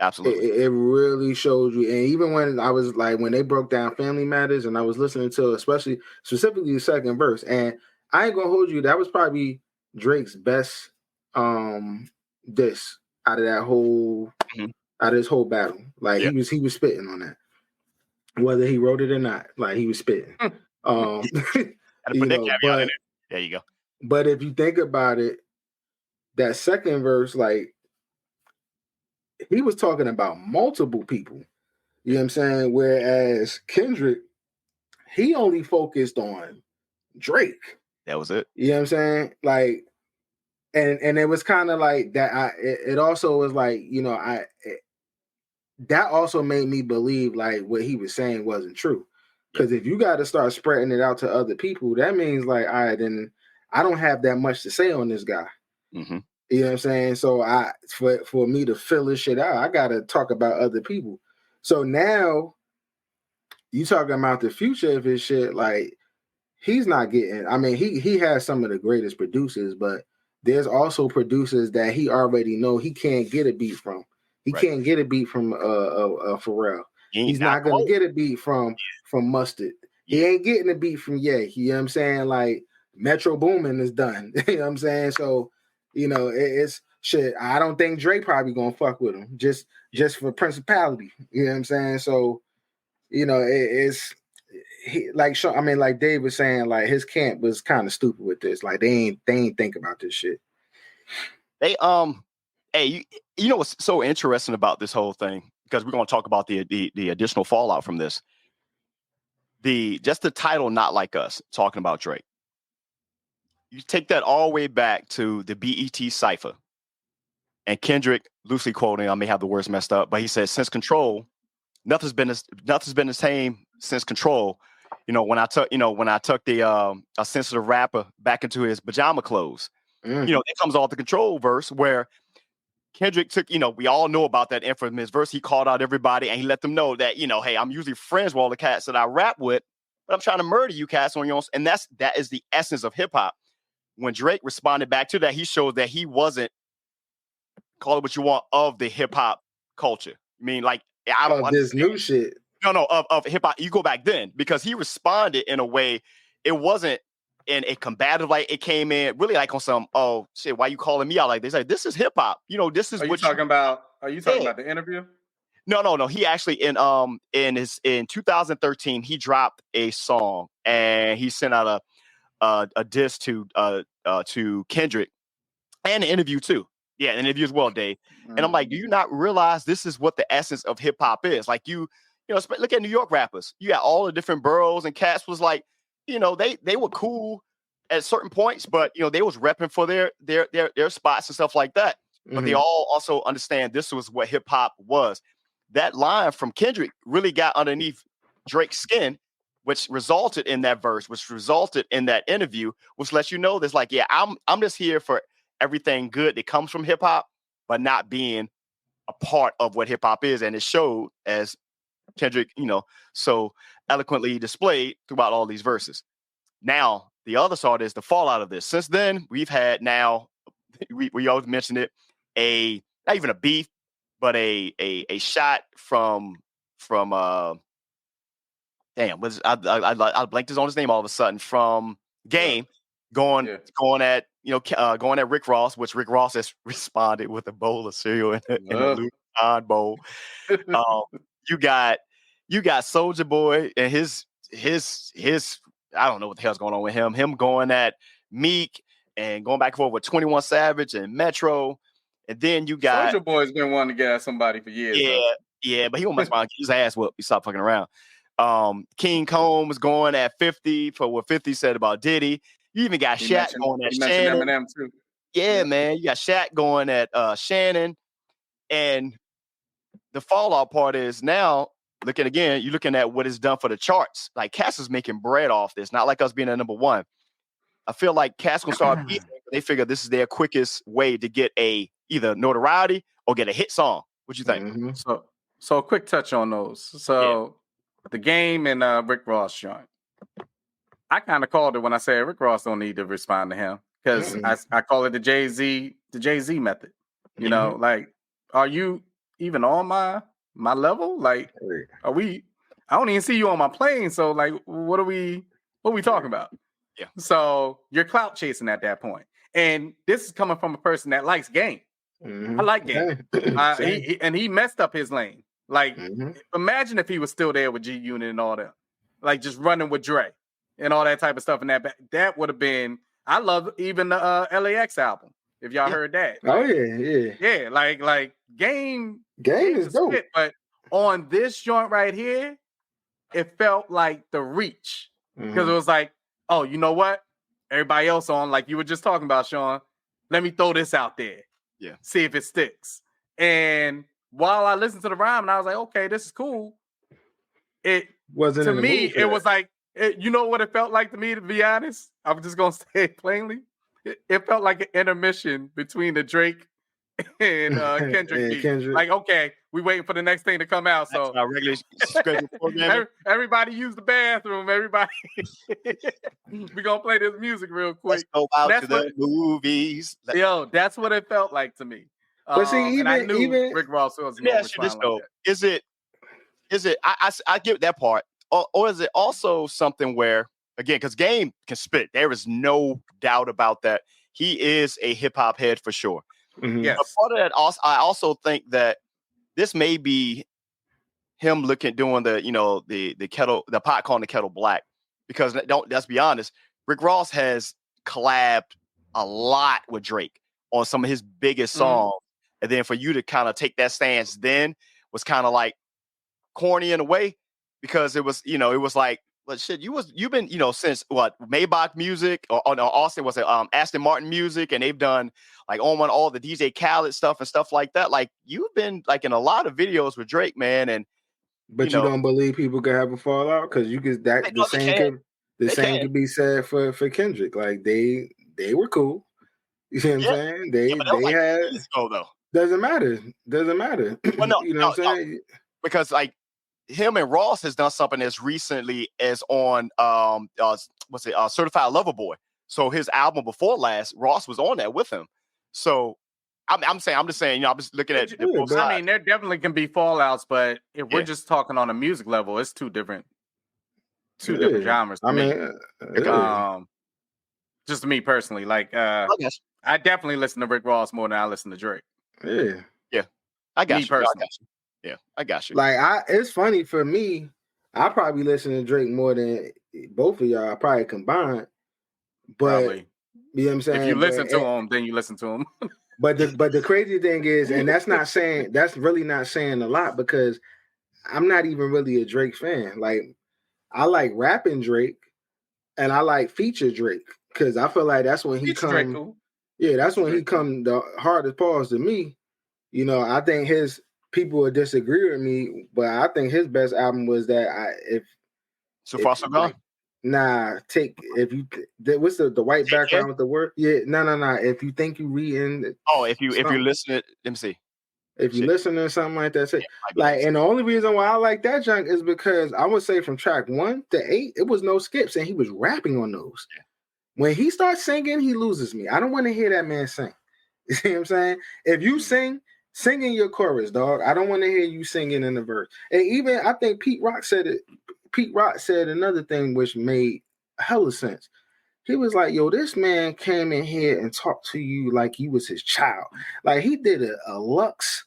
[SPEAKER 1] Absolutely.
[SPEAKER 2] It really shows you. And even when I was like, when they broke down Family Matters, and I was listening to specifically the second verse, and I ain't gonna hold you, that was probably Drake's best diss out of that whole out of this whole battle. Like he was spitting on that. Whether he wrote it or not, like he was spitting.
[SPEAKER 1] There you go.
[SPEAKER 2] But if you think about it, that second verse, like, he was talking about multiple people. You know what I'm saying? Whereas Kendrick, he only focused on Drake.
[SPEAKER 1] That was it.
[SPEAKER 2] You know what I'm saying? Like, and it was kind of like that. It also was like, that also made me believe like what he was saying wasn't true. Because if you got to start spreading it out to other people, that means like, all right, then I don't have that much to say on this guy.
[SPEAKER 1] Mm-hmm.
[SPEAKER 2] You know what I'm saying? So for me to fill this shit out, I got to talk about other people. So now you talking about the future of his shit, like he's not getting. I mean, he has some of the greatest producers, but there's also producers that he already know he can't get a beat from. He can't get a beat from Pharrell. He's not gonna get a beat from Mustard. He ain't getting a beat from Ye. You know what I'm saying? Like Metro Boomin is done. You know what I'm saying? So, you know, it's shit. I don't think Drake probably gonna fuck with him just for principality. You know what I'm saying? So, you know, it's like Dave was saying, like his camp was kind of stupid with this. Like they ain't think about this shit.
[SPEAKER 1] They hey, you know what's so interesting about this whole thing? Because we're gonna talk about the additional fallout from this. Just the title, Not Like Us, talking about Drake. You take that all the way back to the BET Cypher. And Kendrick, loosely quoting, I may have the words messed up, but he said, since Control, nothing's been the same since Control. You know, when I took the a sensitive rapper back into his pajama clothes. You know, it comes off the Control verse where Kendrick took, you know, we all know about that infamous verse. He called out everybody and he let them know that, you know, hey, I'm usually friends with all the cats that I rap with, but I'm trying to murder you cats on your own. And that is the essence of hip hop. When Drake responded back to that, he showed that he wasn't, call it what you want, of the hip hop culture. I mean, like, I don't
[SPEAKER 2] understand this new shit.
[SPEAKER 1] No, of hip hop. You go back then because he responded in a way, it wasn't in a combative, like it came in really like on some, oh shit, why you calling me out like this? Like, this is hip hop. You know, this is
[SPEAKER 3] Are you talking about the interview?
[SPEAKER 1] No. He actually in 2013 he dropped a song and he sent out a diss to Kendrick and an interview too. Yeah, an interview as well, Dave. And I'm like, do you not realize this is what the essence of hip hop is? Like you know, look at New York rappers. You got all the different boroughs, and cats was like, you know, they were cool at certain points, but you know, they was repping for their spots and stuff like that. But they all also understand this was what hip hop was. That line from Kendrick really got underneath Drake's skin, which resulted in that verse, which resulted in that interview, which lets you know this, like, yeah, I'm just here for everything good that comes from hip hop, but not being a part of what hip hop is. And it showed, as Kendrick, you know, so eloquently displayed throughout all these verses. Now, the other side is the fallout of this. Since then, we've had now, we always mentioned it, not even a beef, but a shot from I blanked on his name all of a sudden, from Game, going at Rick Ross, which Rick Ross has responded with a bowl of cereal in a Louis Vuitton bowl. You got Soulja Boy and his I don't know what the hell's going on with him. Him going at Meek and going back and forth with 21 Savage and Metro. And then you got
[SPEAKER 3] Soulja Boy's been wanting to get at somebody for years.
[SPEAKER 1] Yeah, but he won't mess around, get his ass whooped. He stopped fucking around. King Combs going at 50 for what 50 said about Diddy. You even got Shaq going at Shannon.
[SPEAKER 3] Eminem too.
[SPEAKER 1] Yeah, man. You got Shaq going at Shannon. And the fallout part is now, you're looking at what it's done for the charts. Like, Cass is making bread off this, not like us being at number one. I feel like Cass gonna start beating. They figure this is their quickest way to get either notoriety or get a hit song. What you think?
[SPEAKER 3] So a quick touch on those. So the Game and Rick Ross joint. I kind of called it when I said Rick Ross don't need to respond to him, because I call it the Jay-Z method. You know, like, are you even on my level? Like, are we? I don't even see you on my plane. So like, what are we talking about?
[SPEAKER 1] Yeah.
[SPEAKER 3] So you're clout chasing at that point. And this is coming from a person that likes Game. I like Game. He messed up his lane. Like, imagine if he was still there with G Unit and all that, like just running with Dre and all that type of stuff. And that would have been. I love even the LAX album. If y'all heard that. Yeah. Like Game
[SPEAKER 2] is dope.
[SPEAKER 3] Spit, but on this joint right here, it felt like the reach, because it was like, oh, you know what? Everybody else on, like you were just talking about, Sean. Let me throw this out there.
[SPEAKER 1] Yeah.
[SPEAKER 3] See if it sticks. And while I listened to the rhyme and I was like, okay, this is cool. It
[SPEAKER 2] wasn't
[SPEAKER 3] to me, it was like, you know what it felt like to me, to be honest? I'm just going to say it plainly. It felt like an intermission between the Drake and Kendrick beat.
[SPEAKER 2] Kendrick.
[SPEAKER 3] Like, okay, we waiting for the next thing to come out. So
[SPEAKER 1] our regular schedule programming.
[SPEAKER 3] Everybody use the bathroom. Everybody, we gonna play this music real quick.
[SPEAKER 1] Let's go out to the movies.
[SPEAKER 3] Yo, that's what it felt like to me.
[SPEAKER 2] But see,
[SPEAKER 3] and I knew
[SPEAKER 2] even
[SPEAKER 3] Rick Ross was.
[SPEAKER 1] Let me ask you this though: Is it? I get that part, or is it also something where, again, because Game can spit, there is no doubt about that. He is a hip hop head for sure.
[SPEAKER 2] Mm-hmm.
[SPEAKER 3] Yes.
[SPEAKER 1] But part of that, I also think that this may be him doing the kettle, the pot calling the kettle black, because let's be honest, Rick Ross has collabed a lot with Drake on some of his biggest songs, and then for you to kind of take that stance then was kind of like corny in a way, because it was like, well, shit, you've been since what, Maybach music or Austin was it Aston Martin music, and they've done like all the DJ Khaled stuff and stuff like that. Like, you've been like in a lot of videos with Drake, man. And
[SPEAKER 2] but you don't believe people could have a fallout, because you could the same could be said for Kendrick. Like they were cool. You see what I'm saying? They had
[SPEAKER 1] though.
[SPEAKER 2] Doesn't matter.
[SPEAKER 1] Well, no,
[SPEAKER 2] you know what I'm saying?
[SPEAKER 1] Because like him and Ross has done something as recently as on Certified Lover Boy. So his album before last, Ross was on that with him. So I'm just saying, I'm just looking at both sides.
[SPEAKER 3] I mean, there definitely can be fallouts, but if we're just talking on a music level, it's two different genres. To me. Just to me personally, like I definitely listen to Rick Ross more than I listen to Drake.
[SPEAKER 2] Yeah,
[SPEAKER 1] I got you. Yeah, I got you.
[SPEAKER 2] Like it's funny for me. I probably listen to Drake more than both of y'all probably combined. But
[SPEAKER 3] probably.
[SPEAKER 2] You know what I'm saying?
[SPEAKER 3] If you listen to him, then you listen to him.
[SPEAKER 2] but the crazy thing is, and that's really not saying a lot, because I'm not even really a Drake fan. Like, I like rapping Drake and I like feature Drake, because I feel like that's when he come. Cool. Yeah, that's when he come the hardest pause to me. I think his people would disagree with me, but I think his best album was that
[SPEAKER 1] So Far So Gone.
[SPEAKER 2] Nah, what's the white background with the word? Yeah, no. If you think you reading,
[SPEAKER 1] if you listen to, let me see.
[SPEAKER 2] If you listen to something like that, and the only reason why I like that junk is because I would say from track 1 to 8, it was no skips, and he was rapping on those. Yeah. When he starts singing, he loses me. I don't want to hear that man sing. You see what I'm saying? If you sing in your chorus, dog. I don't want to hear you singing in the verse. And even I think Pete Rock said it. Pete Rock said another thing which made hella sense. He was like, yo, this man came in here and talked to you like you was his child. Like, he did a Lux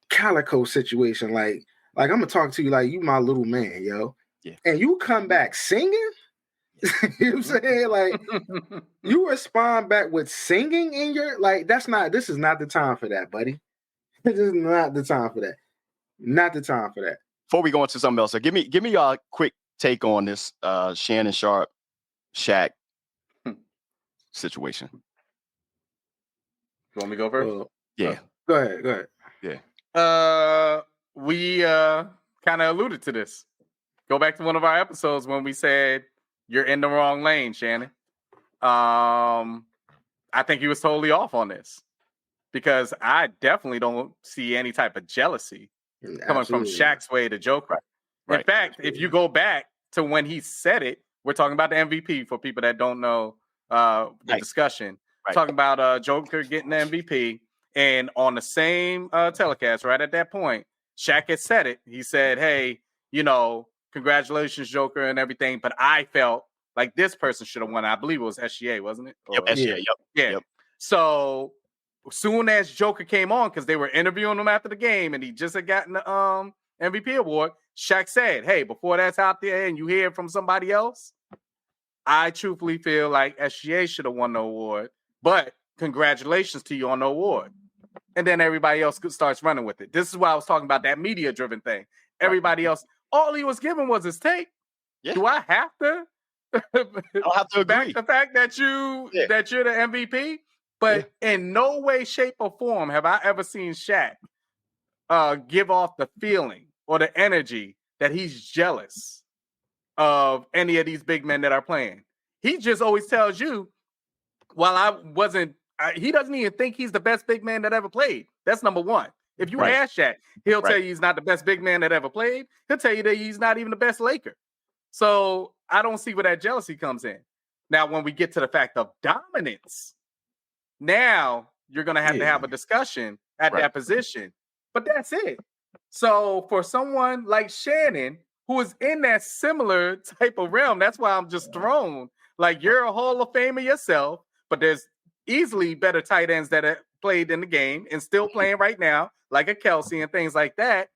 [SPEAKER 2] Calico situation. Like I'm going to talk to you like you my little man, yo. Yeah. And you come back singing? You know what I'm saying? Like, you respond back with singing in your, like, this is not the time for that, buddy. This is not the time for that. Not the time for that.
[SPEAKER 1] Before we go into something else, so give me your quick take on this Shannon Sharp Shaq situation.
[SPEAKER 3] You want me to go first?
[SPEAKER 1] Yeah.
[SPEAKER 2] Go ahead.
[SPEAKER 1] Yeah.
[SPEAKER 3] We kind of alluded to this. Go back to one of our episodes when we said you're in the wrong lane, Shannon. I think he was totally off on this, because I definitely don't see any type of jealousy coming from Shaq's way to Joker. Right. In fact, if you go back to when he said it, we're talking about the MVP for people that don't know the discussion. Right. Talking about Joker getting the MVP, and on the same telecast, right at that point, Shaq had said it. He said, hey, congratulations, Joker, and everything, but I felt like this person should have won. I believe it was SGA, wasn't it?
[SPEAKER 1] Yep, SGA,
[SPEAKER 3] Yep. So soon as Joker came on, because they were interviewing him after the game, and he just had gotten the MVP award, Shaq said, hey, before that's out there and you hear it from somebody else, I truthfully feel like SGA should have won the award, but congratulations to you on the award. And then everybody else starts running with it. This is why I was talking about that media-driven thing. Everybody else, all he was given was his take. Yeah. Do I have to?
[SPEAKER 1] I'll have to agree.
[SPEAKER 3] The fact that you're the MVP, but in no way, shape, or form have I ever seen Shaq give off the feeling or the energy that he's jealous of any of these big men that are playing. He just always tells you, he doesn't even think he's the best big man that ever played. That's number one. If you ask Shaq, he'll tell you he's not the best big man that ever played. He'll tell you that he's not even the best Laker. So I don't see where that jealousy comes in. Now, when we get to the fact of dominance, now you're going to have a discussion at that position. But that's it. So for someone like Shannon, who is in that similar type of realm, that's why I'm just thrown. Like, you're a Hall of Famer yourself, but there's easily better tight ends that have played in the game and still playing right now, like a Kelsey and things like that.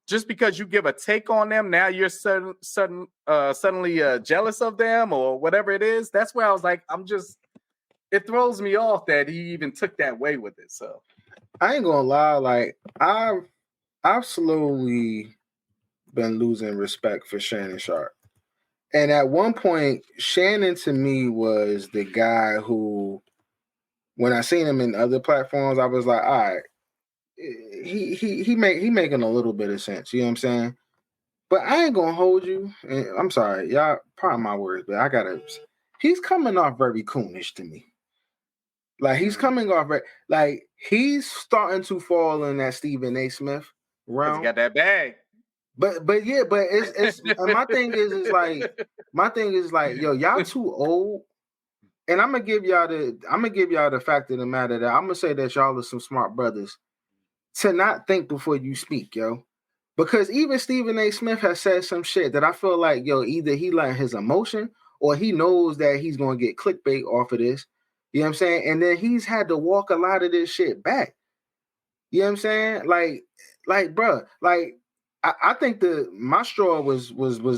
[SPEAKER 3] Just because you give a take on them, now you're suddenly jealous of them or whatever it is. That's where I was like, it throws me off that he even took that way with it. So
[SPEAKER 2] I ain't gonna lie, like I've slowly been losing respect for Shannon Sharp. And at one point, Shannon to me was the guy who, when I seen him in other platforms, I was like, all right, he making a little bit of sense. You know what I'm saying? But I ain't gonna hold you. And I'm sorry, y'all, pardon my words, but he's coming off very coonish to me. Like, he's coming off like he's starting to fall in that Stephen A. Smith realm.
[SPEAKER 3] He got that bag.
[SPEAKER 2] But it's my thing is like, yo, y'all too old. And I'm gonna give y'all the fact of the matter that I'm gonna say that y'all are some smart brothers to not think before you speak, yo. Because even Stephen A. Smith has said some shit that I feel like, yo, either he letting his emotion or he knows that he's gonna get clickbait off of this. You know what I'm saying? And then he's had to walk a lot of this shit back. You know what I'm saying? Like, bro, like I think my straw was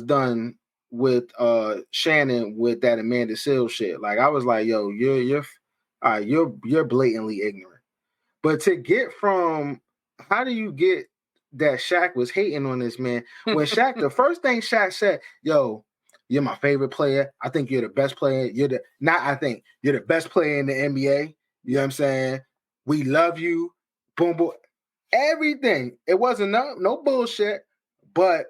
[SPEAKER 2] done with Shannon with that Amanda Seales shit. Like, I was like, yo, you're blatantly ignorant. But to get from, how do you get that Shaq was hating on this man when Shaq, the first thing Shaq said, yo, you're my favorite player. I think you're the best player. You're the best player in the NBA. You know what I'm saying? We love you. Boom, boom. Everything. It wasn't no bullshit. But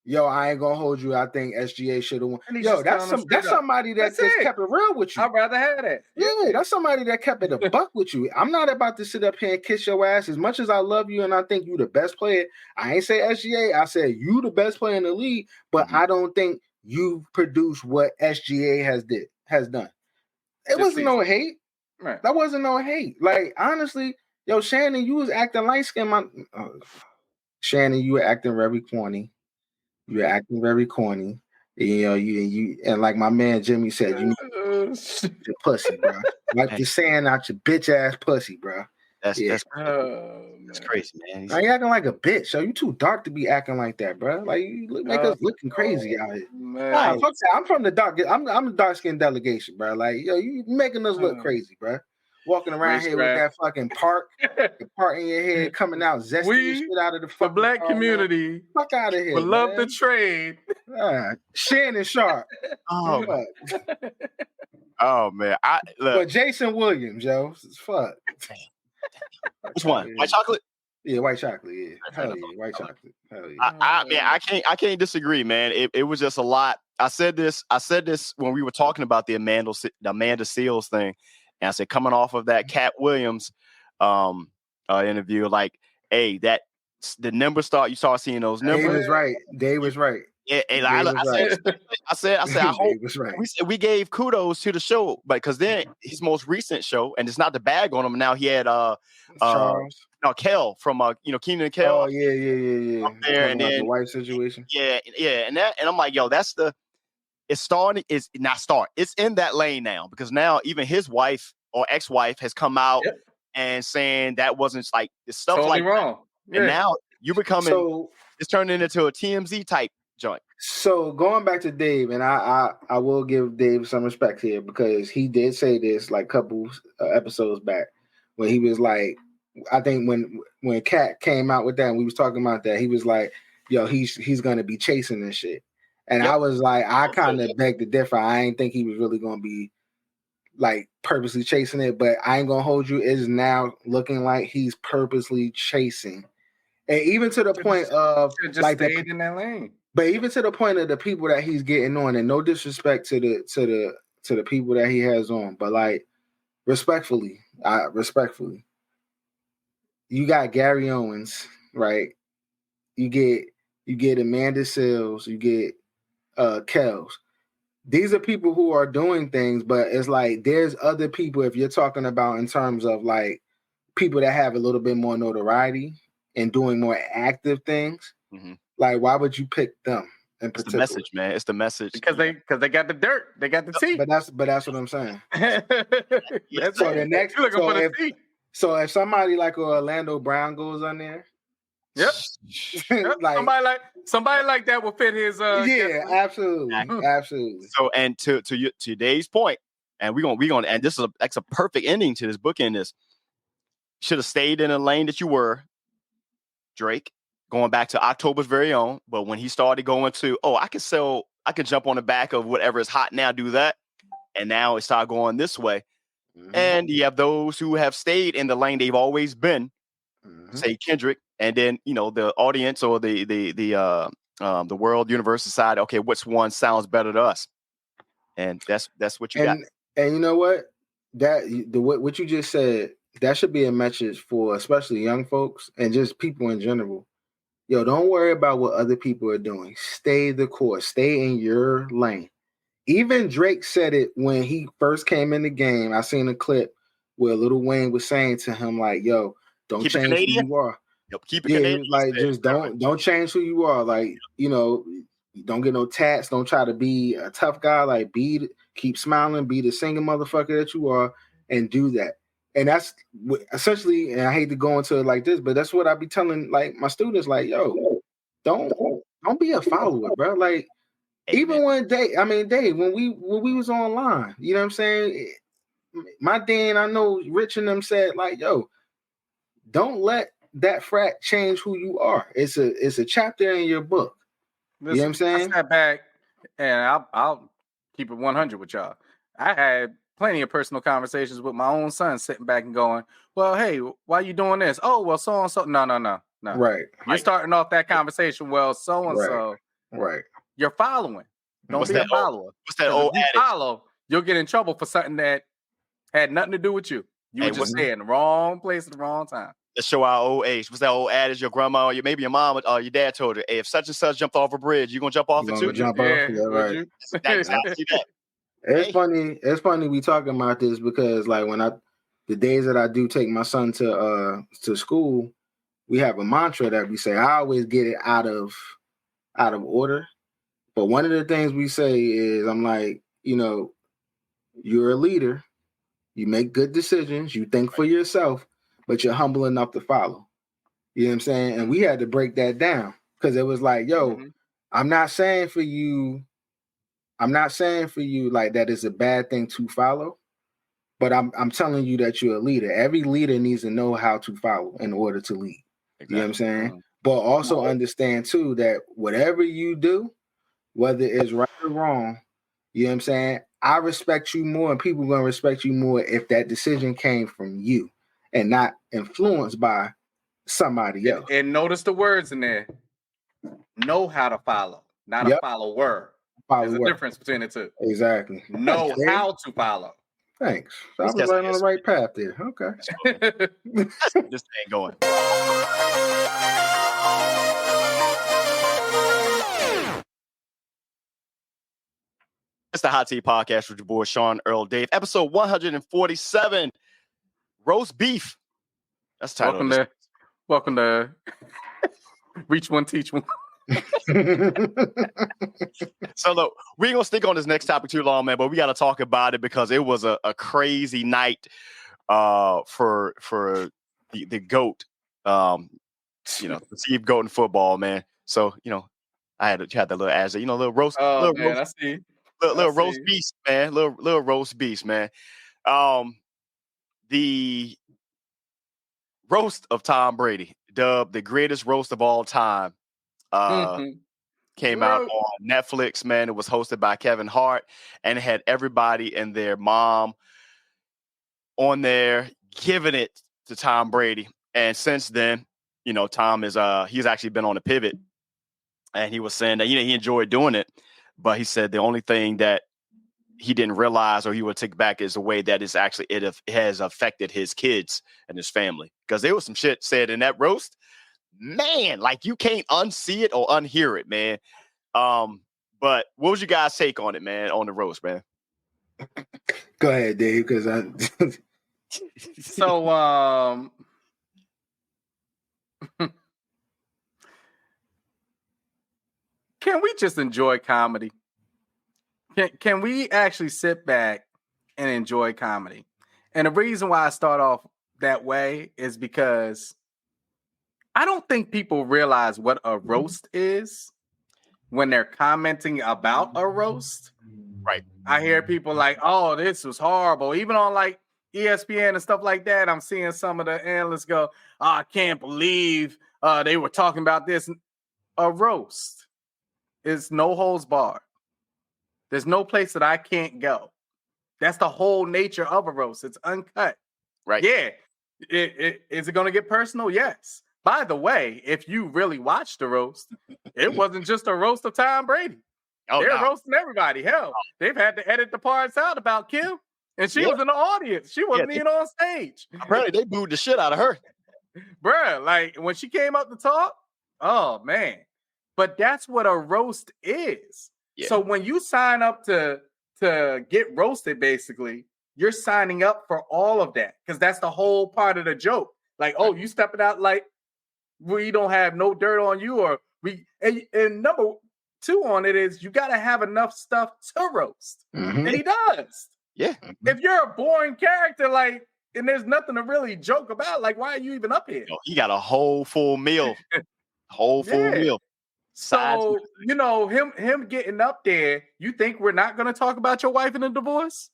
[SPEAKER 2] yo, I ain't gonna hold you. I think SGA should have won. Yo, that's somebody that just kept it real with you.
[SPEAKER 3] I'd rather have that.
[SPEAKER 2] Yeah, that's somebody that kept it a buck with you. I'm not about to sit up here and kiss your ass. As much as I love you and I think you the best player, I ain't say SGA. I said you the best player in the league, but I don't think you produced what SGA has done. It wasn't no hate. Right. That wasn't no hate. Like, honestly, yo, Shannon, you was acting light skinned. Shannon, you were acting very corny. You were acting very corny. You know, you and like my man Jimmy said, you need your pussy, bro. Like the sand out your bitch ass pussy, bro.
[SPEAKER 1] That's crazy, man.
[SPEAKER 2] Now you acting like a bitch. So you too dark to be acting like that, bro. Like, you make us looking crazy out here. Nah, fuck that. I'm from the dark. I'm the dark skinned delegation, bro. Like, yo, you making us look crazy, bro. Walking around here with that fucking the part in your head coming out zesty shit out of the fucking
[SPEAKER 3] black
[SPEAKER 2] car,
[SPEAKER 3] community.
[SPEAKER 2] Man. Fuck out of here.
[SPEAKER 3] Would love the trade.
[SPEAKER 2] Shannon Sharp.
[SPEAKER 1] Oh man.
[SPEAKER 2] But Jason Williams, yo. Fuck.
[SPEAKER 1] Which one? White chocolate?
[SPEAKER 2] Yeah, white chocolate. Yeah, hell yeah, white chocolate. Hell yeah.
[SPEAKER 1] I can't disagree, man. It was just a lot. I said this when we were talking about the Amanda Seales thing, and I said, coming off of that Cat Williams interview, like, hey, that the numbers you start seeing those numbers.
[SPEAKER 2] Dave was right.
[SPEAKER 1] Yeah, I said, I hope we gave kudos to the show, but because then his most recent show, and it's not to bag on him. Now he had Kel from Keenan and Kel.
[SPEAKER 2] Oh yeah.
[SPEAKER 1] Up there, and then
[SPEAKER 2] the wife situation.
[SPEAKER 1] Yeah, and I'm like, yo, it's in that lane now, because now even his wife or ex-wife has come out and saying that wasn't like the stuff
[SPEAKER 3] totally
[SPEAKER 1] like
[SPEAKER 3] wrong.
[SPEAKER 1] That. And now you're becoming it's turning into a TMZ type joint.
[SPEAKER 2] So going back to Dave, and I will give Dave some respect here, because he did say this like a couple episodes back when he was like, I think when Kat came out with that and we was talking about that, he was like, yo, he's gonna be chasing this shit. And I was like, I kind of beg to differ. I ain't think he was really gonna be like purposely chasing it, but I ain't gonna hold you. It is now looking like he's purposely chasing And even to the point of
[SPEAKER 3] just
[SPEAKER 2] like
[SPEAKER 3] stayed in that lane.
[SPEAKER 2] But even to the point of the people that he's getting on, and no disrespect to the people that he has on, but like respectfully, you got Gary Owens, right? You get Amanda Seales, you get Kells. These are people who are doing things, but it's like there's other people, if you're talking about in terms of like people that have a little bit more notoriety and doing more active things, like why would you pick them in particular?
[SPEAKER 1] It's the message, man. It's the message.
[SPEAKER 3] Because they got the dirt. They got the tea.
[SPEAKER 2] But that's what I'm saying.
[SPEAKER 3] So
[SPEAKER 2] the next
[SPEAKER 3] you're looking for the tea.
[SPEAKER 2] So if somebody like Orlando Brown goes on there,
[SPEAKER 3] yep.
[SPEAKER 2] like
[SPEAKER 3] somebody like that will fit his
[SPEAKER 2] yeah, absolutely.
[SPEAKER 1] So and to today's point, and we're gonna and this is that's a perfect ending to this bookend. This should have stayed in the lane that you were, Drake, going back to October's very own. But when he started going to, I can jump on the back of whatever is hot now, do that, and now it started going this way. And you have those who have stayed in the lane they've always been, say Kendrick, and then the audience or the world universe decide, okay, which one sounds better to us, and that's what you got.
[SPEAKER 2] And you know what? What you just said, that should be a message for especially young folks and just people in general. Yo, don't worry about what other people are doing. Stay the course. Stay in your lane. Even Drake said it when he first came in the game. I seen a clip where Lil Wayne was saying to him, like, yo, don't change who you are.
[SPEAKER 1] Yep, keep it Canadian.
[SPEAKER 2] Like, just don't change who you are. Like, don't get no tats. Don't try to be a tough guy. Like, keep smiling, be the single motherfucker that you are, and do that. And that's essentially, and I hate to go into it like this, but that's what I be telling like my students, like, yo, don't be a follower, bro. Like, even when Dave, when we was online, you know what I'm saying? My Dan, I know Rich and them said, like, yo, don't let that frat change who you are. It's a chapter in your book.
[SPEAKER 3] Listen,
[SPEAKER 2] you know what I'm saying?
[SPEAKER 3] I sat back and I'll keep it 100 with y'all. I had plenty of personal conversations with my own son, sitting back and going, well, hey, why are you doing this? Oh, well, so and so. No.
[SPEAKER 2] Right.
[SPEAKER 3] You're starting off that conversation. Well, so and so.
[SPEAKER 2] Right.
[SPEAKER 3] You're following. Don't be a follower.
[SPEAKER 1] What's that old adage?
[SPEAKER 3] Follow, you'll get in trouble for something that had nothing to do with you. You were just there in the wrong place at the wrong time.
[SPEAKER 1] Let's show our old age. What's that old adage? Your grandma or maybe your mom or your dad told her, hey, if such and such jumped off a bridge, you gonna jump off it too?
[SPEAKER 2] Jump off? Yeah, right.
[SPEAKER 1] Exactly that.
[SPEAKER 2] It's funny. It's funny we talking about this because like the days that I do take my son to school, we have a mantra that we say. I always get it out of order. But one of the things we say is, I'm like, you're a leader. You make good decisions. You think for yourself, but you're humble enough to follow. You know what I'm saying? And we had to break that down because it was like, yo, I'm not saying for you like that is a bad thing to follow, but I'm telling you that you're a leader. Every leader needs to know how to follow in order to lead. Exactly. You know what I'm saying? But also understand too that whatever you do, whether it's right or wrong, you know what I'm saying? I respect you more and people are going to respect you more if that decision came from you and not influenced by somebody else.
[SPEAKER 3] And notice the words in there. Know how to follow, not a follower. There's a difference between the two.
[SPEAKER 2] Exactly.
[SPEAKER 3] Know how to follow.
[SPEAKER 2] Thanks. So I was right on the right path there. Okay.
[SPEAKER 1] This thing going. It's the Hot Tea Podcast with your boy Sean Earl Dave, episode 147, roast beef. That's the title.
[SPEAKER 3] Welcome to Reach One, Teach One.
[SPEAKER 1] So look, we ain't gonna stick on this next topic too long, man. But we got to talk about it because it was a crazy night for the GOAT, the Steve GOAT in football, man. So I had that little as little roast,
[SPEAKER 3] I see.
[SPEAKER 1] Little roast beast, man. Little roast beast, man. The roast of Tom Brady, dubbed the greatest roast of all time, came out on Netflix, man. It was hosted by Kevin Hart and it had everybody and their mom on there giving it to Tom Brady. And since then, Tom is he's actually been on the pivot, and he was saying that he enjoyed doing it, but he said the only thing that he didn't realize or he would take back is the way that it's actually it has affected his kids and his family, because there was some shit said in that roast, man, like you can't unsee it or unhear it, man. But what was your guys' take on it, man, on the roast, man?
[SPEAKER 2] Go ahead, Dave, because
[SPEAKER 3] So can we just enjoy comedy? Can we actually sit back and enjoy comedy? And the reason why I start off that way is because I don't think people realize what a roast is when they're commenting about a roast.
[SPEAKER 1] Right.
[SPEAKER 3] I hear people like, oh, this was horrible. Even on like ESPN and stuff like that, I'm seeing some of the analysts go, oh, I can't believe they were talking about this. A roast is no holds barred. There's no place that I can't go. That's the whole nature of a roast. It's uncut.
[SPEAKER 1] Right.
[SPEAKER 3] Yeah. Is it going to get personal? Yes. By the way, if you really watched the roast, it wasn't just a roast of Tom Brady. They're roasting everybody. Hell, they've had to edit the parts out about Kim, and she was in the audience. She wasn't even on stage.
[SPEAKER 1] Apparently, they booed the shit out of her.
[SPEAKER 3] Bruh, like when she came up to talk, oh, man. But that's what a roast is. Yeah. So when you sign up to get roasted, basically, you're signing up for all of that, because that's the whole part of the joke. Like, oh, you stepping out like we don't have no dirt on you, or and number two on it is you got to have enough stuff to roast. Mm-hmm. And he does.
[SPEAKER 1] Yeah.
[SPEAKER 3] If you're a boring character, like, and there's nothing to really joke about, like, why are you even up here?
[SPEAKER 1] He got a whole full meal. Full meal.
[SPEAKER 3] So, him getting up there, you think we're not going to talk about your wife in a divorce?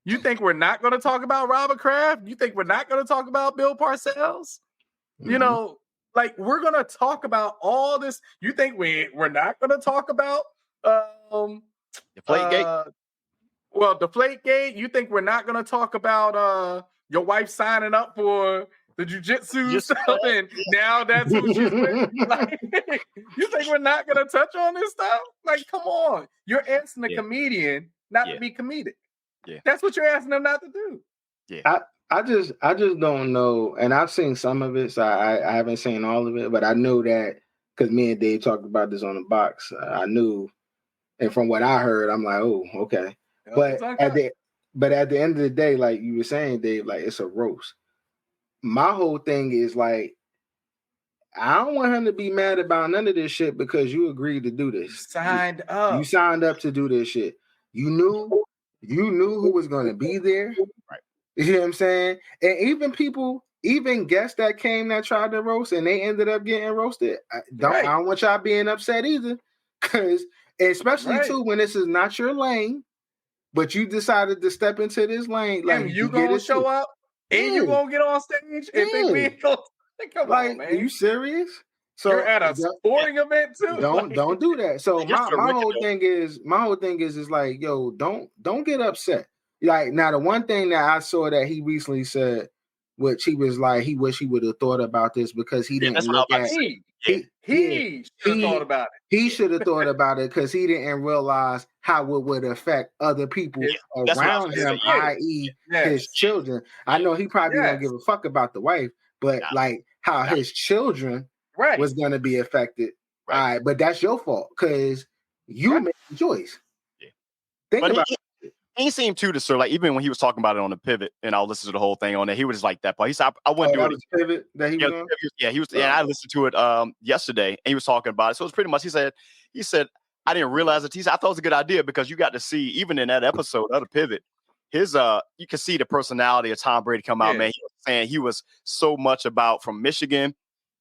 [SPEAKER 3] You think we're not going to talk about Robert Kraft? You think we're not going to talk about Bill Parcells? Mm-hmm. Like, we're going to talk about all this. You think we're not going to talk about
[SPEAKER 1] Deflategate?
[SPEAKER 3] Deflategate. You think we're not going to talk about your wife signing up for the jiu-jitsu stuff, and now that's what she's with? Like, you think we're not going to touch on this stuff? Like, come on. You're asking a comedian not to be comedic. Yeah. That's what you're asking them not to do.
[SPEAKER 2] Yeah. I just don't know, and I've seen some of it, so I haven't seen all of it, but I know that because me and Dave talked about this on the box. I knew, and from what I heard, I'm like, oh, okay. But at the end of the day, like you were saying, Dave, like it's a roast. My whole thing is like, I don't want him to be mad about none of this shit because you agreed to do this. You signed up to do this shit. You knew who was going to be there.
[SPEAKER 1] Right.
[SPEAKER 2] You know what I'm saying? And even guests that came that tried to roast and they ended up getting roasted. I don't want y'all being upset either. Because especially too when this is not your lane, but you decided to step into this lane. Like
[SPEAKER 3] you gonna show up and you gonna get on stage and think we ain't gonna come on, man.
[SPEAKER 2] Are you serious? So
[SPEAKER 3] you're at a sporting event too.
[SPEAKER 2] Don't do that. So my whole thing is like, yo, don't get upset. Like, now the one thing that I saw that he recently said, which he was like, he wish he would have thought about this because he didn't look at
[SPEAKER 3] it. He should have thought about it.
[SPEAKER 2] He should have thought about it because he didn't realize how it would affect other people around him, i.e. his children. I know he probably don't give a fuck about the wife, but like how his children was going to be affected. Right. All right, but that's your fault because you made the choice.
[SPEAKER 1] Yeah.
[SPEAKER 2] Think about it.
[SPEAKER 1] He seemed to the like even when he was talking about it on the pivot, and I'll listen to the whole thing on there. He was just like that, but he said I wouldn't do it.
[SPEAKER 2] Pivot that he was on?
[SPEAKER 1] Yeah, he was. And I listened to it yesterday, and he was talking about it. So it's pretty much he said I didn't realize it. He said I thought it was a good idea because you got to see even in that episode of the pivot, his you can see the personality of Tom Brady come out. Man, he was saying he was so much about from Michigan,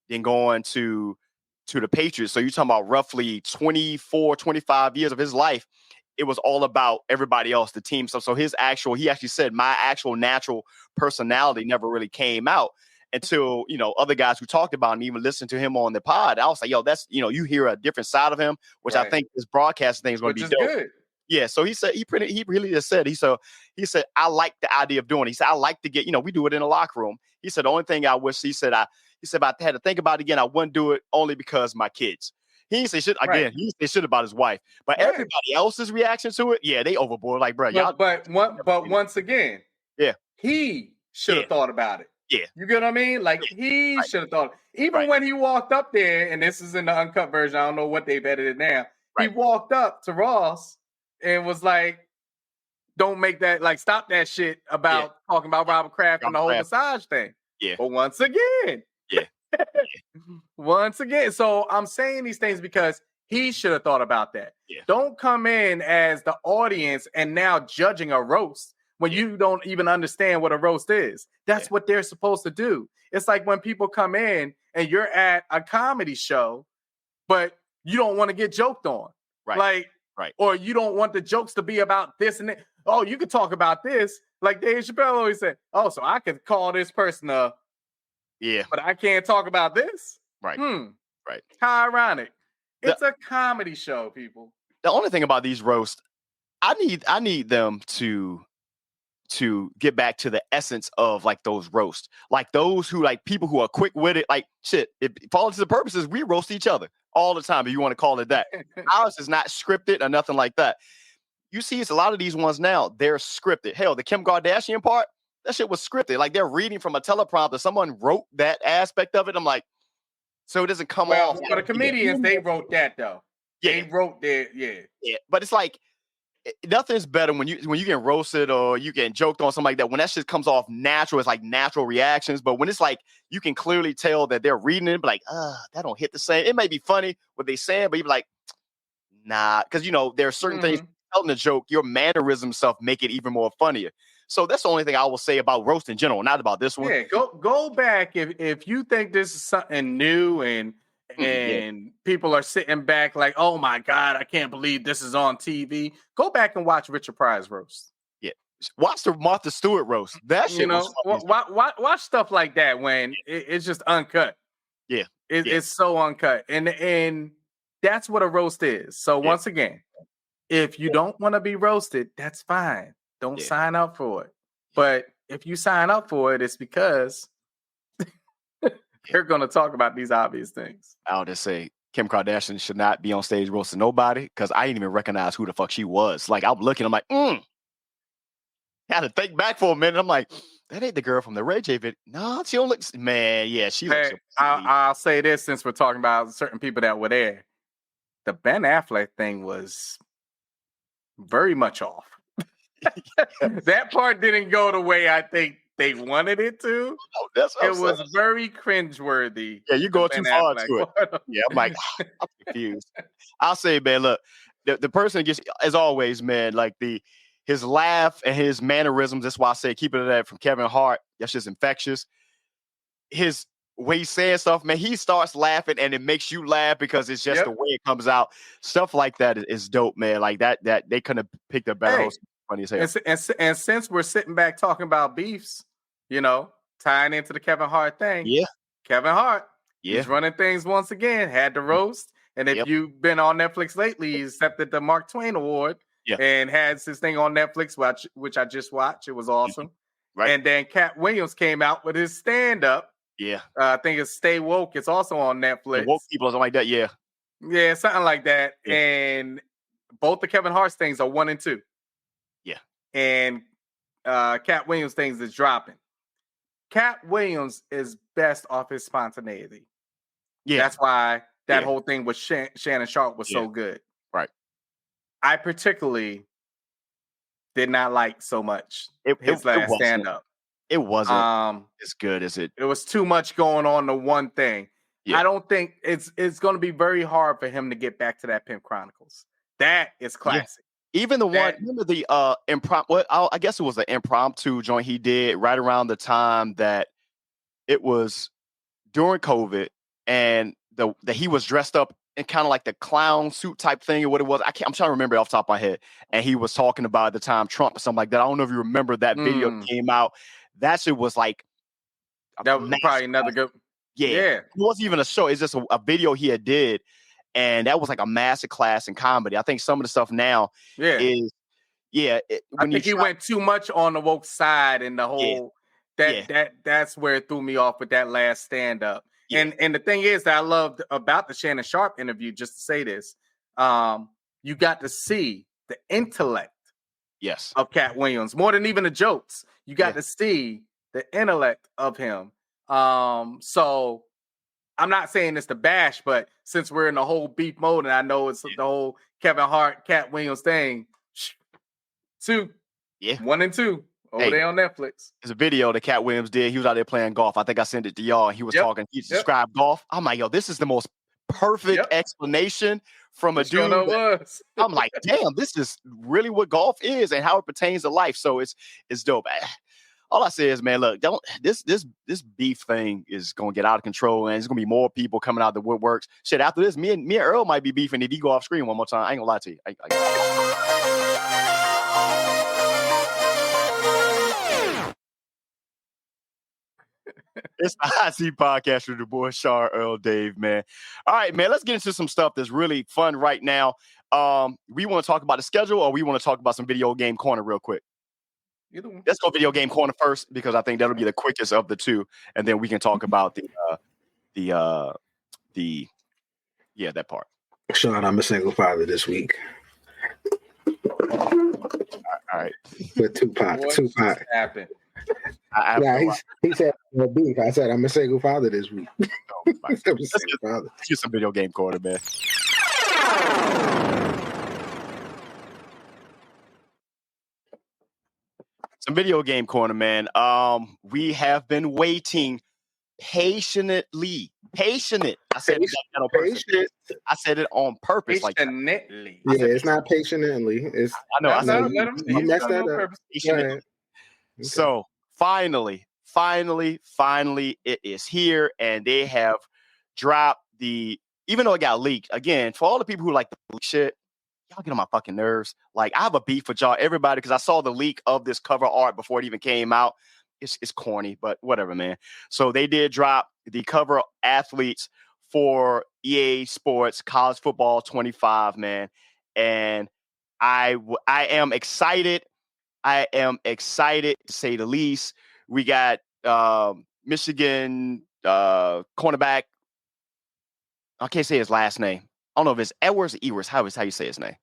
[SPEAKER 1] then going to the Patriots. So you're talking about roughly 24, 25 years of his life. It was all about everybody else, the team stuff. So he actually said my actual natural personality never really came out until, other guys who talked about him even listened to him on the pod. I was like, yo, that's, you hear a different side of him, which I think this broadcast thing is going to be dope.
[SPEAKER 3] Good.
[SPEAKER 1] Yeah, so he said he really just said he said I like the idea of doing it. He said I like to get, we do it in the locker room. He said the only thing I wish he said if I had to think about it again, I wouldn't do it only because my kids. He didn't say shit again. He said shit about his wife, but everybody else's reaction to it, yeah, they overboard. Like, bro, y'all.
[SPEAKER 3] But once again,
[SPEAKER 1] yeah,
[SPEAKER 3] he should have thought about it.
[SPEAKER 1] Yeah,
[SPEAKER 3] you get what I mean? Like he should have thought. Even when he walked up there, and this is in the uncut version. I don't know what they've edited now. He walked up to Ross and was like, "Don't make that, like, stop that shit about talking about Robert Kraft and the whole massage thing."
[SPEAKER 1] Yeah,
[SPEAKER 3] but once again, once again. So I'm saying these things because he should have thought about that.
[SPEAKER 1] Yeah.
[SPEAKER 3] Don't come in as the audience and now judging a roast when you don't even understand what a roast is. That's what they're supposed to do. It's like when people come in and you're at a comedy show, but you don't want to get joked on. Right. Or you don't want the jokes to be about this and that. Oh, you could talk about this. Like Dave Chappelle always said, oh, so I could call this person a...
[SPEAKER 1] Yeah.
[SPEAKER 3] But I can't talk about this?
[SPEAKER 1] Right.
[SPEAKER 3] Right. How ironic. It's a comedy show, people.
[SPEAKER 1] The only thing about these roasts, I need them to get back to the essence of like those roasts. Like those who like people who are quick with it, like shit, for all intents and purposes, we roast each other all the time, if you want to call it that. Ours is not scripted or nothing like that. You see, it's a lot of these ones now, they're scripted. Hell, the Kim Kardashian part, that shit was scripted. Like they're reading from a teleprompter. Someone wrote that aspect of it. I'm like, so it doesn't come off.
[SPEAKER 3] For the comedians, they wrote that though. Yeah. They wrote that,
[SPEAKER 1] yeah. But it's like, nothing's better when you get roasted or you get joked on, something like that. When that shit comes off natural, it's like natural reactions. But when it's like you can clearly tell that they're reading it, but like, that don't hit the same. It may be funny what they saying, but you're like, nah, because there are certain things telling the joke, your mannerism stuff make it even more funnier. So that's the only thing I will say about roast in general, not about this one.
[SPEAKER 3] Yeah, go back if you think this is something new and people are sitting back like, oh my God, I can't believe this is on TV. Go back and watch Richard Pryor's roast.
[SPEAKER 1] Yeah, watch the Martha Stewart roast. That shit
[SPEAKER 3] watch stuff like that when it's just uncut.
[SPEAKER 1] Yeah,
[SPEAKER 3] it's so uncut, and that's what a roast is. So once again, if you don't want to be roasted, that's fine. Don't sign up for it. But if you sign up for it, it's because they're going to talk about these obvious things.
[SPEAKER 1] I'll just say Kim Kardashian should not be on stage roasting nobody because I didn't even recognize who the fuck she was. Like, I'm looking, I'm like, I had to think back for a minute. I'm like, that ain't the girl from the Ray J video. No, she don't look, man, yeah, she looks.
[SPEAKER 3] I'll say this since we're talking about certain people that were there. The Ben Affleck thing was very much off. That part didn't go the way I think they wanted it to.
[SPEAKER 1] It
[SPEAKER 3] was very cringeworthy.
[SPEAKER 1] Yeah, you go too far to it. Yeah, I'm like, I'm confused. I'll say, man, look, the person gets, as always, man, like his laugh and his mannerisms. That's why I say keep it at that from Kevin Hart. That's just infectious. His way he's saying stuff, man, he starts laughing and it makes you laugh because it's just the way it comes out. Stuff like that is dope, man. Like that they couldn't have picked a better host. Funny as hell.
[SPEAKER 3] And since we're sitting back talking about beefs, tying into the Kevin Hart thing.
[SPEAKER 1] Yeah.
[SPEAKER 3] Kevin Hart. Yeah. He's running things once again, had the roast. And if you've been on Netflix lately, he accepted the Mark Twain Award and has his thing on Netflix, which I just watched. It was awesome. Right. And then Cat Williams came out with his stand-up.
[SPEAKER 1] Yeah.
[SPEAKER 3] I think it's Stay Woke. It's also on Netflix.
[SPEAKER 1] Woke people or something like that, yeah.
[SPEAKER 3] Yeah, something like that. Yeah. And both the Kevin Hart things are 1 and 2.
[SPEAKER 1] Yeah.
[SPEAKER 3] And Cat Williams things is dropping. Cat Williams is best off his spontaneity. Yeah. That's why that whole thing with Shannon Sharp was so good.
[SPEAKER 1] Right.
[SPEAKER 3] I particularly did not like so much his last stand-up.
[SPEAKER 1] It wasn't as good as it.
[SPEAKER 3] It was too much going on to one thing. Yeah. I don't think it's going to be very hard for him to get back to that Pimp Chronicles. That is classic.
[SPEAKER 1] Even the one, remember the impromptu, I guess it was an impromptu joint he did right around the time that it was during COVID and that he was dressed up in kind of like the clown suit type thing or what it was. I'm trying to remember it off the top of my head. And he was talking about at the time Trump or something like that. I don't know if you remember that video that came out. That shit was like.
[SPEAKER 3] That was probably another good.
[SPEAKER 1] Yeah. It wasn't even a show. It's just a video he had did. And that was like a master class in comedy. I think some of the stuff now is,
[SPEAKER 3] I think he went too much on the woke side and the whole that's where it threw me off with that last stand up. Yeah. And the thing is that I loved about the Shannon Sharp interview, just to say this, you got to see the intellect of Cat Williams more than even the jokes. You got to see the intellect of him. So I'm not saying it's the bash, but since we're in the whole beef mode and I know it's the whole Kevin Hart, Cat Williams thing, 1 and 2 over there on Netflix.
[SPEAKER 1] There's a video that Cat Williams did. He was out there playing golf. I think I sent it to y'all. He was talking. He described golf. I'm like, yo, this is the most perfect explanation from a dude. I'm like, damn, this is really what golf is and how it pertains to life. So it's dope. All I say is, man, look, this beef thing is gonna get out of control, and there's gonna be more people coming out of the woodworks. Shit, after this, me and Earl might be beefing if he go off screen one more time. I ain't gonna lie to you. It's the Hot Seat Podcast with the boy Shar, Earl, Dave, man. All right, man, let's get into some stuff that's really fun right now. We want to talk about the schedule, or we want to talk about some video game corner real quick? Let's go video game corner first, because I think that'll be the quickest of the two, and then we can talk about that part.
[SPEAKER 2] Sean, I'm a single father this week.
[SPEAKER 1] All right.
[SPEAKER 2] With Tupac.
[SPEAKER 3] What happened?
[SPEAKER 2] He said beef. I said I'm a single father this week.
[SPEAKER 1] Let's get some video game corner, man. Some video game corner, man. We have been waiting patiently. I said that on purpose. I said it on purpose.
[SPEAKER 3] Patiently.
[SPEAKER 2] It's not patiently. It's
[SPEAKER 1] I know.
[SPEAKER 2] You messed that up.
[SPEAKER 1] Okay. So finally, it is here, and they have dropped even though it got leaked, again, for all the people who like the leak shit, y'all get on my fucking nerves. Like, I have a beef with y'all, everybody, because I saw the leak of this cover art before it even came out. It's corny, but whatever, man. So they did drop the cover athletes for EA Sports College Football 25, man. And I am excited. I am excited, to say the least. We got Michigan cornerback. I can't say his last name. I don't know if it's Edwards or Ewers. How you say his name?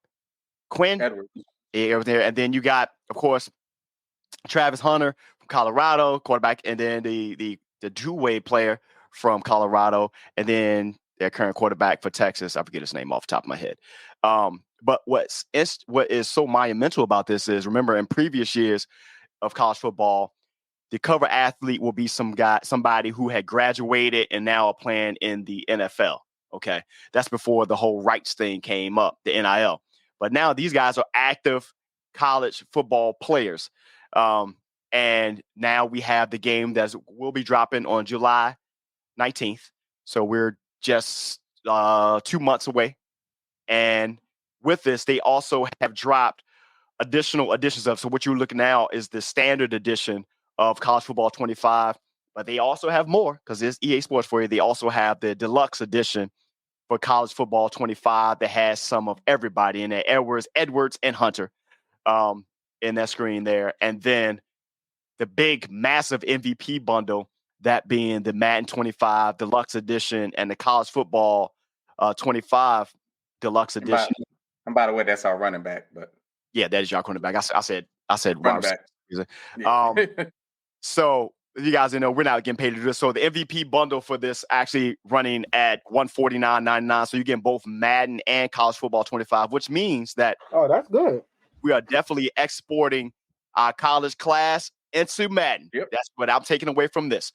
[SPEAKER 1] Quinn?
[SPEAKER 3] Edwards.
[SPEAKER 1] Yeah, over there. And then you got, of course, Travis Hunter from Colorado, quarterback, and then the two-way player from Colorado, and then their current quarterback for Texas. I forget his name off the top of my head. But what is so monumental about this is, remember, in previous years of college football, the cover athlete will be somebody who had graduated and now are playing in the NFL. Okay, that's before the whole rights thing came up, the NIL. But now these guys are active college football players. And now we have the game that will be dropping on July 19th. So we're just 2 months away. And with this, they also have dropped additional editions of. So what you're looking now is the standard edition of College Football 25. But they also have more, because there's EA Sports for you. They also have the deluxe edition for College Football 25 that has some of everybody in there. Edwards, and Hunter in that screen there. And then the big, massive MVP bundle, that being the Madden 25 Deluxe Edition and the College Football 25 Deluxe Edition.
[SPEAKER 3] And by the way, that's our running back. But
[SPEAKER 1] yeah, that is your cornerback. I said
[SPEAKER 3] running back.
[SPEAKER 1] Yeah. So you guys know we're not getting paid to do this. So the MVP bundle for this actually running at $149.99. So you're getting both Madden and College Football 25, which means that
[SPEAKER 2] that's good.
[SPEAKER 1] We are definitely exporting our college class into Madden.
[SPEAKER 3] Yep.
[SPEAKER 1] That's what I'm taking away from this.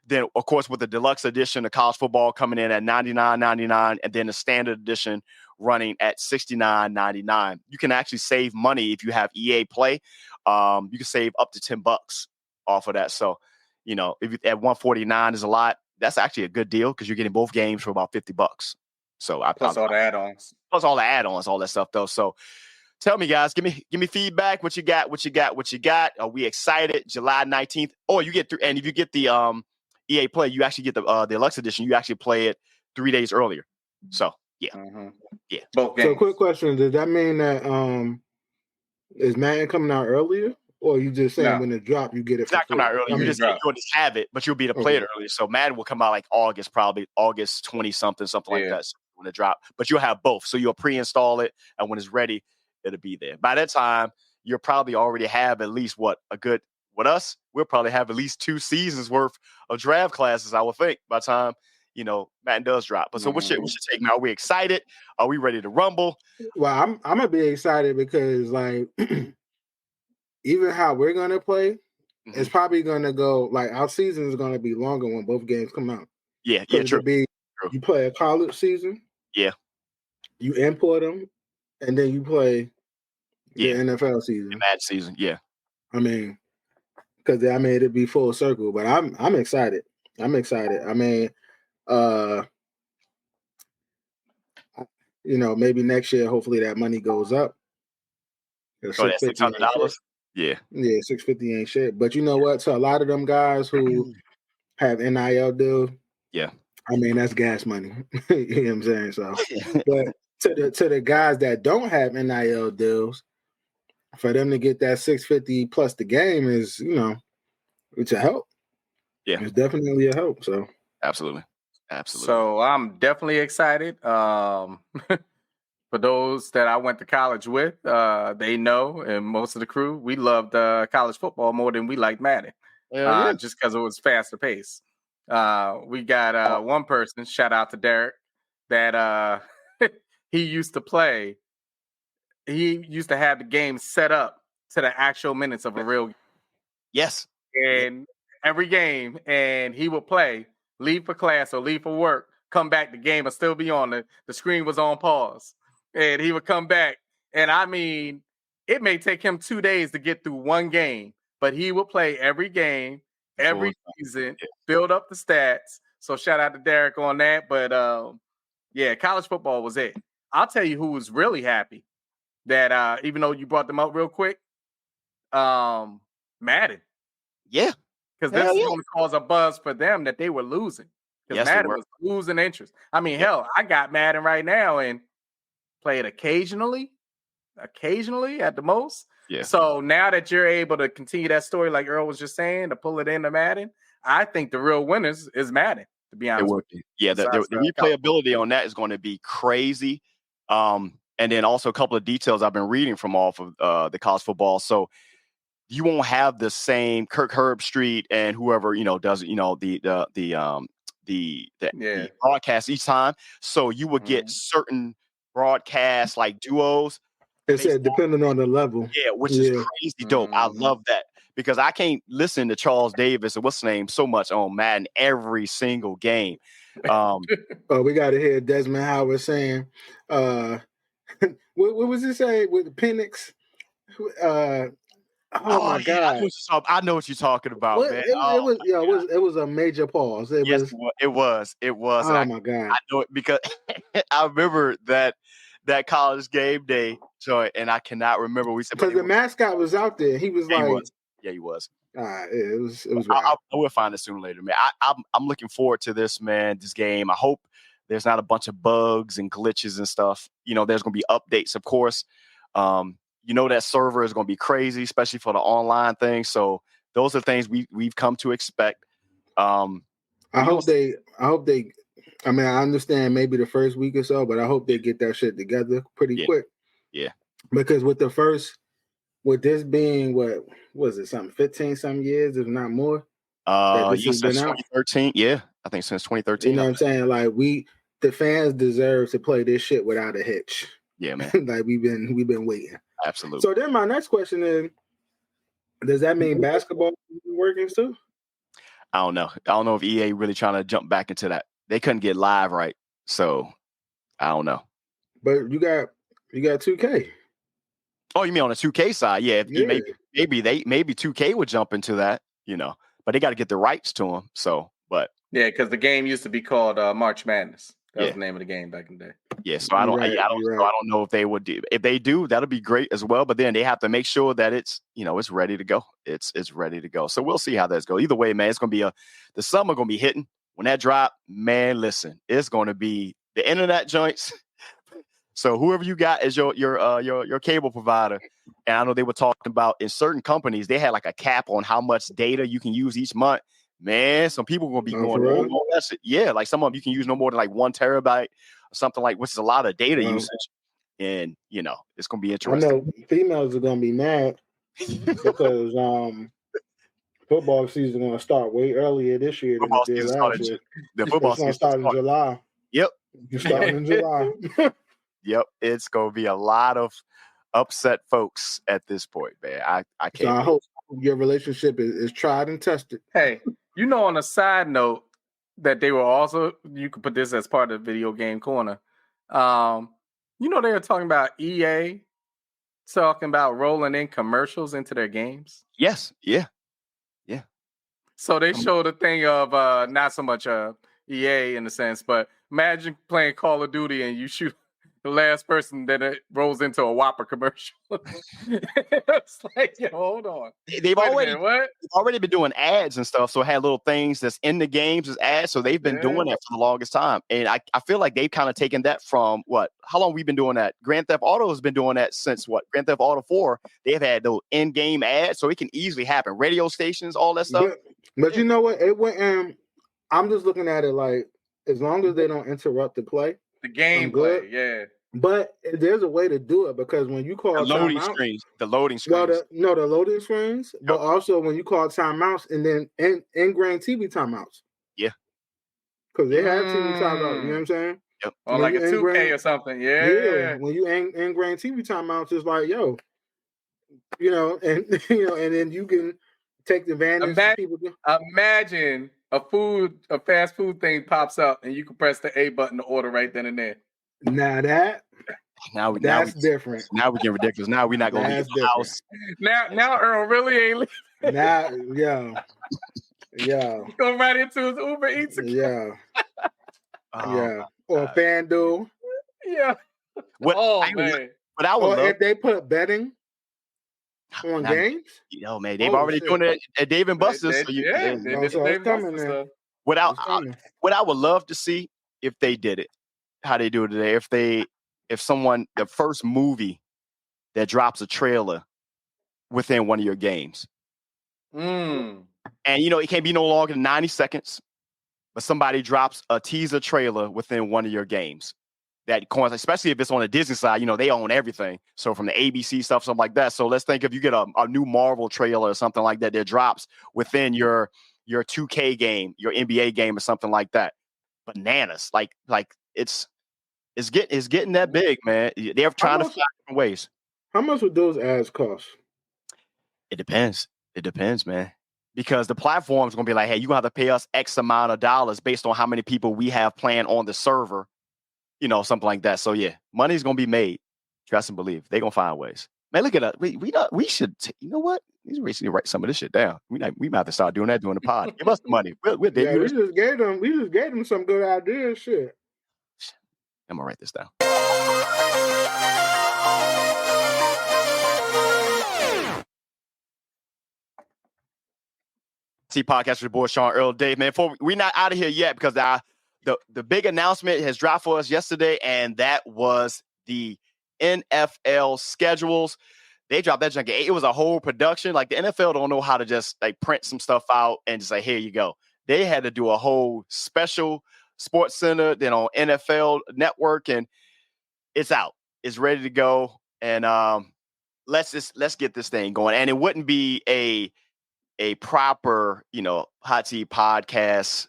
[SPEAKER 1] Then, of course, with the deluxe edition of college football coming in at $99.99, and then the standard edition running at $69.99. You can actually save money if you have EA Play. You can save up to $10 off of that. So, if at $149 is a lot, that's actually a good deal, because you're getting both games for about $50. So
[SPEAKER 3] plus all the add-ons.
[SPEAKER 1] Plus all the add-ons, all that stuff though. So tell me, guys, give me feedback. What you got? Are we excited? July 19th. Oh, you get and if you get the EA Play, you actually get the deluxe edition. You actually play it 3 days earlier. So Yeah. Yeah.
[SPEAKER 3] Both games.
[SPEAKER 2] So, quick question: does that mean that is Madden coming out earlier, or you just saying when it drop you get it?
[SPEAKER 1] It's not coming out early. You'll just have it, but you'll be able to play it earlier. So Madden will come out like August, probably August 20 something like that. So when it drop, but you'll have both. So you'll pre-install it, and when it's ready, it'll be there. By that time, you'll probably already have at least we'll probably have at least 2 seasons worth of draft classes. I would think by the time Madden does drop. But so what's your take now? Are we excited? Are we ready to rumble?
[SPEAKER 2] Well, I'm gonna be excited because like even how we're gonna play, it's probably gonna go like our season is gonna be longer when both games come out.
[SPEAKER 1] Yeah, true.
[SPEAKER 2] You play a college season.
[SPEAKER 1] Yeah.
[SPEAKER 2] You import them, and then you play the NFL season.
[SPEAKER 1] The Madden season, yeah.
[SPEAKER 2] I mean, because it'd be full circle. But I'm excited. I'm excited. I mean, maybe next year, hopefully that money goes up.
[SPEAKER 1] $600. Yeah,
[SPEAKER 2] $650 ain't shit. But you know what? So a lot of them guys who have NIL deals, I mean that's gas money. You know what I'm saying? So, but to the guys that don't have NIL deals, for them to get that $650 plus the game is, it's a help.
[SPEAKER 1] Yeah,
[SPEAKER 2] it's definitely a help. So
[SPEAKER 1] absolutely.
[SPEAKER 3] So I'm definitely excited. For those that I went to college with, they know, and most of the crew, we loved college football more than we liked Madden, just because it was faster pace. We got one person, shout out to Derek, that he used to play. He used to have the game set up to the actual minutes of a real game.
[SPEAKER 1] Yes.
[SPEAKER 3] And every game, and he would play, leave for class or leave for work, come back, the game would still be on. The screen was on pause. And he would come back. And I mean, it may take him 2 days to get through one game, but he would play every game, every season, build up the stats. So shout out to Derek on that. But college football was it. I'll tell you who was really happy that even though you brought them up real quick, Madden.
[SPEAKER 1] Yeah.
[SPEAKER 3] Because this is going to cause a buzz for them that they were losing. Because Madden was losing interest. I mean, hell, I got Madden right now and play it occasionally at the most.
[SPEAKER 1] Yeah.
[SPEAKER 3] So now that you're able to continue that story, like Earl was just saying, to pull it into Madden, I think the real winners is Madden, to be honest with you.
[SPEAKER 1] Yeah, the replayability on that is going to be crazy. And then also a couple of details I've been reading from off of the college football. So you won't have the same Kirk Herbstreit and whoever, does the broadcast each time. So you would get certain broadcast like duos.
[SPEAKER 2] It said depending on the level.
[SPEAKER 1] Yeah, which is crazy dope. I love that because I can't listen to Charles Davis and what's his name so much on Madden every single game.
[SPEAKER 2] We got to hear Desmond Howard saying, what was he saying with the Penix? Oh my God!
[SPEAKER 1] I know what you're talking about, man.
[SPEAKER 2] It was a major pause. It was.
[SPEAKER 1] Oh
[SPEAKER 2] my God!
[SPEAKER 1] I know it because I remember that college game day joint, and I cannot remember we said
[SPEAKER 2] because the mascot was out there. He was
[SPEAKER 1] he
[SPEAKER 2] like,
[SPEAKER 1] was. Yeah, he was.
[SPEAKER 2] It was.
[SPEAKER 1] I will find it sooner or later, man. I'm looking forward to this, man. This game. I hope there's not a bunch of bugs and glitches and stuff. There's going to be updates, of course. That server is going to be crazy, especially for the online thing. So those are things we've come to expect.
[SPEAKER 2] I hope they. I mean, I understand maybe the first week or so, but I hope they get that shit together pretty quick.
[SPEAKER 1] Yeah.
[SPEAKER 2] Because with this being what was it, something 15 some years, if not more.
[SPEAKER 1] Since 2013. Yeah, I think since 2013.
[SPEAKER 2] You know what I'm saying? Like the fans deserve to play this shit without a hitch.
[SPEAKER 1] Yeah, man.
[SPEAKER 2] Like we've been waiting.
[SPEAKER 1] Absolutely.
[SPEAKER 2] So then my next question is, does that mean basketball is working too?
[SPEAKER 1] I don't know if EA really trying to jump back into that. They couldn't get live right. So I don't know.
[SPEAKER 2] But you got 2K.
[SPEAKER 1] Oh, you mean on the 2K side? Yeah. Maybe 2K would jump into that, but they got to get the rights to them. So, but
[SPEAKER 3] yeah, because the game used to be called March Madness. That was the name of the game back in the day.
[SPEAKER 1] Yeah, so I don't know if they would do. If they do, that'll be great as well. But then they have to make sure that it's it's ready to go. It's ready to go. So we'll see how that's go. Either way, man, it's gonna be the summer gonna be hitting when that drop. Man, listen, it's gonna be the internet joints. So whoever you got as your cable provider, and I know they were talking about in certain companies they had like a cap on how much data you can use each month. Man, some people are gonna be going on that shit. Yeah, like some of them you can use no more than like 1 terabyte or something, like, which is a lot of data usage. And it's gonna be interesting.
[SPEAKER 2] I know females are gonna be mad because football season is gonna start way earlier this year than it did last year.
[SPEAKER 1] The football season
[SPEAKER 2] starting in July.
[SPEAKER 1] Yep.
[SPEAKER 2] You're starting in July.
[SPEAKER 1] Yep. It's gonna be a lot of upset folks at this point, man. I can't.
[SPEAKER 2] So I hope your relationship is tried and tested.
[SPEAKER 3] Hey, on a side note, that they were also, you could put this as part of the video game corner. They were talking about EA talking about rolling in commercials into their games.
[SPEAKER 1] Yes. Yeah.
[SPEAKER 3] So they showed a thing of not so much EA in a sense, but imagine playing Call of Duty and you shoot the last person, then it rolls into a Whopper commercial. It's like, hold on.
[SPEAKER 1] They've already been doing ads and stuff, so it had little things that's in the games as ads. So they've been doing that for the longest time, and I feel like they've kind of taken that from how long we've been doing that. Grand Theft Auto has been doing that since Grand Theft Auto 4. They've had those in-game ads, so it can easily happen. Radio stations, all that stuff.
[SPEAKER 2] But you know what? It went. I'm just looking at it like, as long as they don't interrupt the play,
[SPEAKER 3] the gameplay, yeah.
[SPEAKER 2] But there's a way to do it, because when you call
[SPEAKER 1] the loading screens, the loading screens.
[SPEAKER 2] The loading screens, but also when you call timeouts and then ingrained TV timeouts.
[SPEAKER 1] Yeah.
[SPEAKER 2] Because they have TV timeouts, you know what I'm saying?
[SPEAKER 1] Yep.
[SPEAKER 3] Or like a 2K or something. Yeah.
[SPEAKER 2] When you ingrained TV timeouts, it's like, and then you can take the advantage of people.
[SPEAKER 3] Imagine a fast food thing pops up and you can press the A button to order right then and there.
[SPEAKER 2] That's different.
[SPEAKER 1] Now we get ridiculous. Now we're not going to leave the house.
[SPEAKER 3] Now Earl really ain't leaving.
[SPEAKER 2] Now,
[SPEAKER 3] Go right into his Uber Eats account.
[SPEAKER 2] Or FanDuel.
[SPEAKER 3] Yeah.
[SPEAKER 1] What I would love,
[SPEAKER 2] if they put betting on games.
[SPEAKER 1] Man, they've already doing it at Dave and Buster's. What I would love to see if they did it, how they do it today. If the first movie that drops a trailer within one of your games, and it can't be no longer than 90 seconds, but somebody drops a teaser trailer within one of your games. That coins, especially if it's on the Disney side, they own everything. So from the ABC stuff, something like that. So let's think if you get a new Marvel trailer or something like that drops within your 2K game, your NBA game or something like that. Bananas. Like it's getting that big, man. They're trying to find different ways.
[SPEAKER 2] How much would those ads cost?
[SPEAKER 1] It depends. It depends, man. Because the platform's going to be like, hey, you're going to have to pay us X amount of dollars based on how many people we have playing on the server. Something like that. So yeah, money's gonna be made. Trust and believe. They're gonna find ways. Man, look at us. We should. You know what? We need to write some of this shit down. We might have to start doing that during the pod. Give us the money. We
[SPEAKER 2] just gave them some good ideas. Shit.
[SPEAKER 1] I'm gonna write this down. Podcast with your boy Sean Earl Dave. Man, we're not out of here yet because the big announcement has dropped for us yesterday, and that was the NFL schedules. They dropped that junk. It was a whole production. Like, the NFL don't know how to just print some stuff out and just here you go. They had to do a whole special Sports Center, then on NFL Network, and it's out. It's ready to go. And let's get this thing going. And it wouldn't be a proper, hot seat podcast,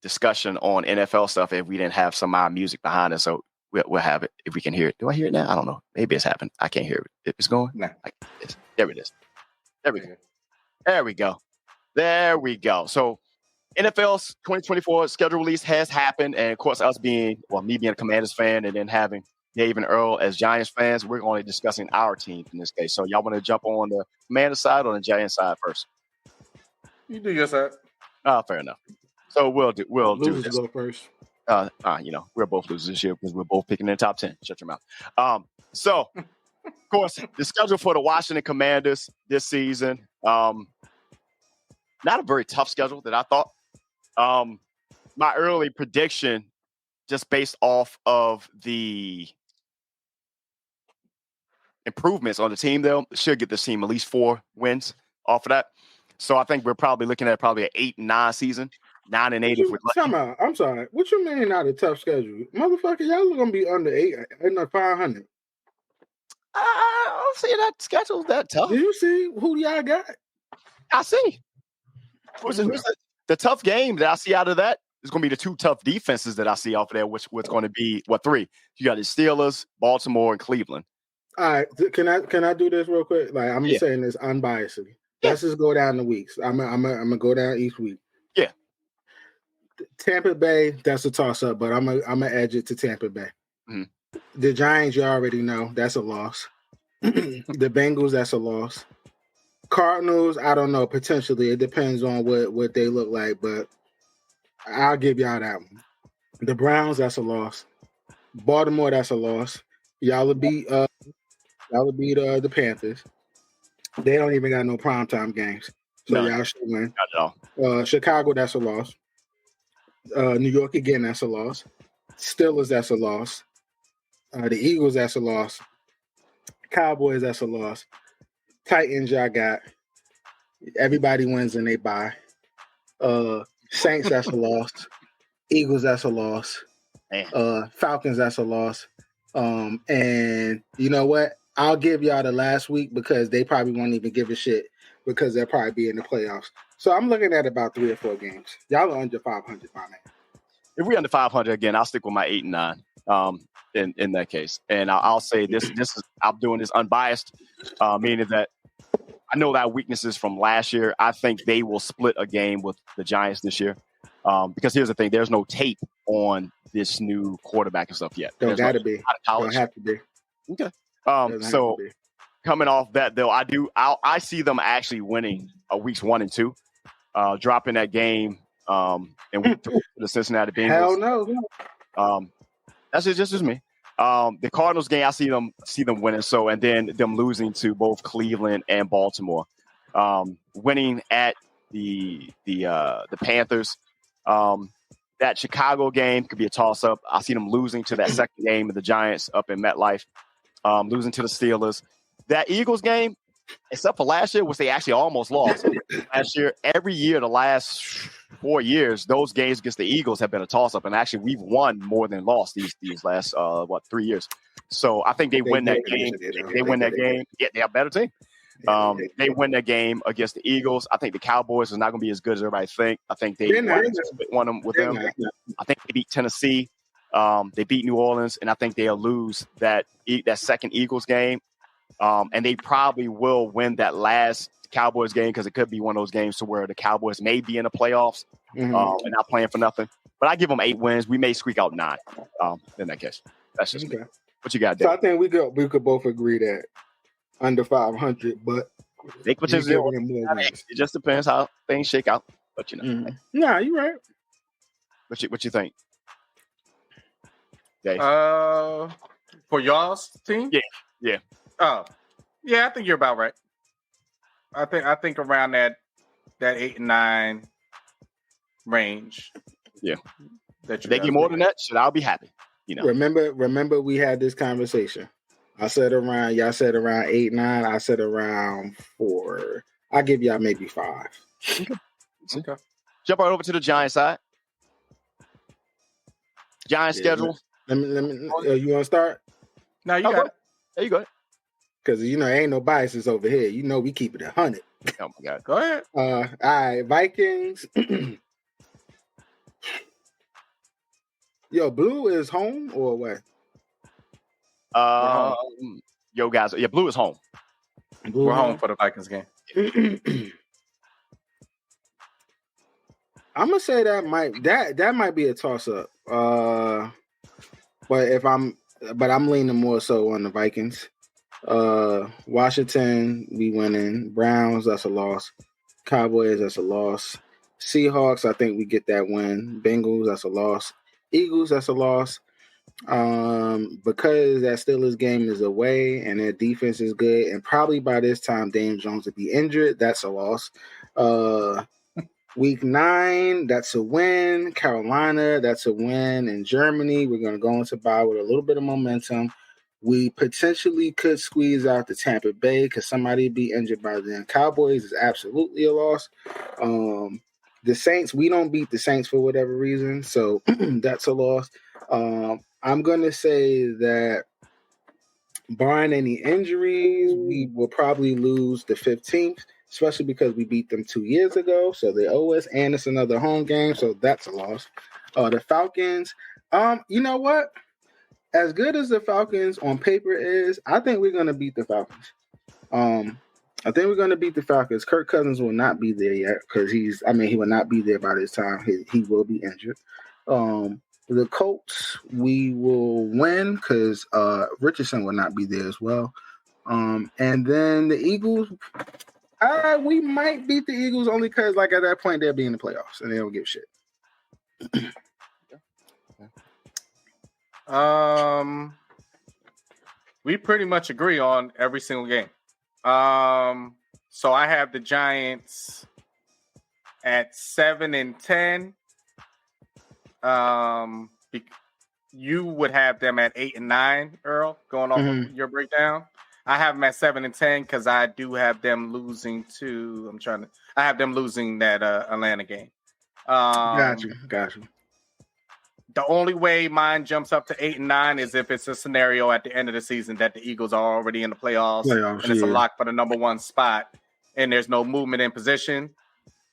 [SPEAKER 1] discussion on NFL stuff if we didn't have some of our music behind us. So we'll have it if we can hear it. Do I hear it now? I don't know. Maybe it's happened. I can't hear it. It's going?
[SPEAKER 3] No.
[SPEAKER 1] There it is. There we go. There we go. There we go. So NFL's 2024 schedule release has happened. And of course, me being a Commanders fan and then having Dave and Earl as Giants fans, we're only discussing our team in this case. So y'all want to jump on the Commanders side or the Giants side first?
[SPEAKER 3] You do your side.
[SPEAKER 1] Fair enough. So we'll do this.
[SPEAKER 2] Go first.
[SPEAKER 1] We're both losers this year because we're both picking in the top 10. Shut your mouth. So of course, the schedule for the Washington Commanders this season, not a very tough schedule that I thought. My early prediction, just based off of the improvements on the team, though, should get this team at least 4 wins off of that. So I think we're probably looking at an 8-9 season, 9-8 if we're lucky.
[SPEAKER 2] I'm sorry. What you mean not a tough schedule? Motherfucker, y'all are going to be under 8 and 500.
[SPEAKER 1] I don't see that schedule that tough.
[SPEAKER 2] Do you see who y'all got?
[SPEAKER 1] I see. The tough game that I see out of that is going to be the 2 tough defenses that I see off of there, which going to be, 3? You got the Steelers, Baltimore, and Cleveland.
[SPEAKER 2] All right. Can I do this real quick? Like, I'm saying this unbiasedly. Yeah. Let's just go down the weeks. I'm gonna go down each week.
[SPEAKER 1] Yeah.
[SPEAKER 2] Tampa Bay, that's a toss-up, but I'm gonna edge it to Tampa Bay.
[SPEAKER 1] Mm-hmm.
[SPEAKER 2] The Giants, you already know, that's a loss. The Bengals, that's a loss. Cardinals, I don't know, potentially. It depends on what they look like, but I'll give y'all that one. The Browns, that's a loss. Baltimore, that's a loss. Y'all will beat the Panthers. They don't even got no primetime games. So y'all should win.
[SPEAKER 1] Not at all.
[SPEAKER 2] Chicago, that's a loss. New York, again, that's a loss. Steelers, that's a loss. The Eagles, that's a loss. Cowboys, that's a loss. Titans, y'all got. Everybody wins and they bye. Saints, that's a loss. Eagles, that's a loss. Falcons, that's a loss. And you know what? I'll give y'all the last week because they probably won't even give a shit because they'll probably be in the playoffs. So I'm looking at about 3 or 4 games. Y'all are under 500 by now.
[SPEAKER 1] If we're under 500 again, I'll stick with my 8-9. In that case, and I'll say this is I'm doing this unbiased, meaning that I know that weaknesses from last year. I think they will split a game with the Giants this year. Because here's the thing: there's no tape on this new quarterback and stuff yet.
[SPEAKER 2] Don't gotta be. Don't have to be.
[SPEAKER 1] Okay. So coming off that though, I see them actually winning weeks 1 and 2, dropping that game and week 2 to the Cincinnati Bengals.
[SPEAKER 2] Hell no.
[SPEAKER 1] That's just me. The Cardinals game, I see them winning. So, and then them losing to both Cleveland and Baltimore, winning at the Panthers. That Chicago game could be a toss up. I see them losing to that second game of the Giants up in MetLife, losing to the Steelers. That Eagles game, except for last year, which they actually almost lost last year. Every year, the last 4 years, those games against the Eagles have been a toss-up, and actually, we've won more than lost these last 3 years. So I think they win that game. They win that game. Yeah, they're a better team. They win that game against the Eagles. I think the Cowboys is not going to be as good as everybody think. I think they won them with them. I think they beat Tennessee. They beat New Orleans, and I think they'll lose that second Eagles game. And they probably will win that last Cowboys game because it could be one of those games to where the Cowboys may be in the playoffs and not playing for nothing. But I give them 8 wins. We may squeak out 9 in that case. That's just me. What you got, Dave?
[SPEAKER 2] So I think we could both agree that under 500, but
[SPEAKER 1] they potentially it just depends how things shake out. But you know,
[SPEAKER 2] nah, you're right.
[SPEAKER 1] What you think, Dave?
[SPEAKER 3] For y'all's team,
[SPEAKER 1] yeah.
[SPEAKER 3] Oh, yeah, I think you're about right. I think around that 8 and 9 range.
[SPEAKER 1] Yeah. If they get more than that, I'll be happy. You know.
[SPEAKER 2] Remember we had this conversation. I said y'all said around 8, 9. I said around 4. I'll give y'all maybe 5.
[SPEAKER 3] Okay.
[SPEAKER 2] Jump
[SPEAKER 1] right over to the Giants side. Giants schedule.
[SPEAKER 2] Let me you want to start?
[SPEAKER 3] No, you got it.
[SPEAKER 1] There you go.
[SPEAKER 2] Because, ain't no biases over here. We keep it 100.
[SPEAKER 1] Oh, my God.
[SPEAKER 3] Go ahead.
[SPEAKER 2] All right, Vikings. Yo, Blue is home or what?
[SPEAKER 1] Yo, guys. Yeah, Blue is home.
[SPEAKER 3] We're home for the Vikings game.
[SPEAKER 2] I'm going to say that might be a toss-up. But I'm leaning more so on the Vikings. Washington, we winning. Browns, that's a loss. Cowboys, that's a loss. Seahawks, I think we get that win. Bengals, that's a loss. Eagles, that's a loss. Because that Steelers game is away and their defense is good, and probably by this time Dame Jones will be injured, that's a loss. Week 9, that's a win. Carolina, that's a win. In Germany, we're going to go into bye with a little bit of momentum. We potentially could squeeze out the Tampa Bay because somebody be injured by then. Cowboys is absolutely a loss. The Saints, we don't beat the Saints for whatever reason, so that's a loss. I'm going to say that barring any injuries, we will probably lose the 15th, especially because we beat them 2 years ago, so they owe us, and it's another home game, so that's a loss. The Falcons, you know what? As good as the Falcons on paper is, I think we're going to beat the Falcons. I think we're going to beat the Falcons. Kirk Cousins will not be there yet because he will not be there by this time. He will be injured. The Colts, we will win because Richardson will not be there as well. And then the Eagles, we might beat the Eagles only because, like, at that point, they'll be in the playoffs and they don't give a shit.
[SPEAKER 3] We pretty much agree on every single game. So I have the Giants at 7-10. You would have them at 8-9, Earl, going off of your breakdown. I have them at 7-10 because I do have them losing to. I have them losing that Atlanta game.
[SPEAKER 2] Gotcha.
[SPEAKER 3] The only way mine jumps up to 8-9 is if it's a scenario at the end of the season that the Eagles are already in the playoffs and it's a lock for the number one spot and there's no movement in position.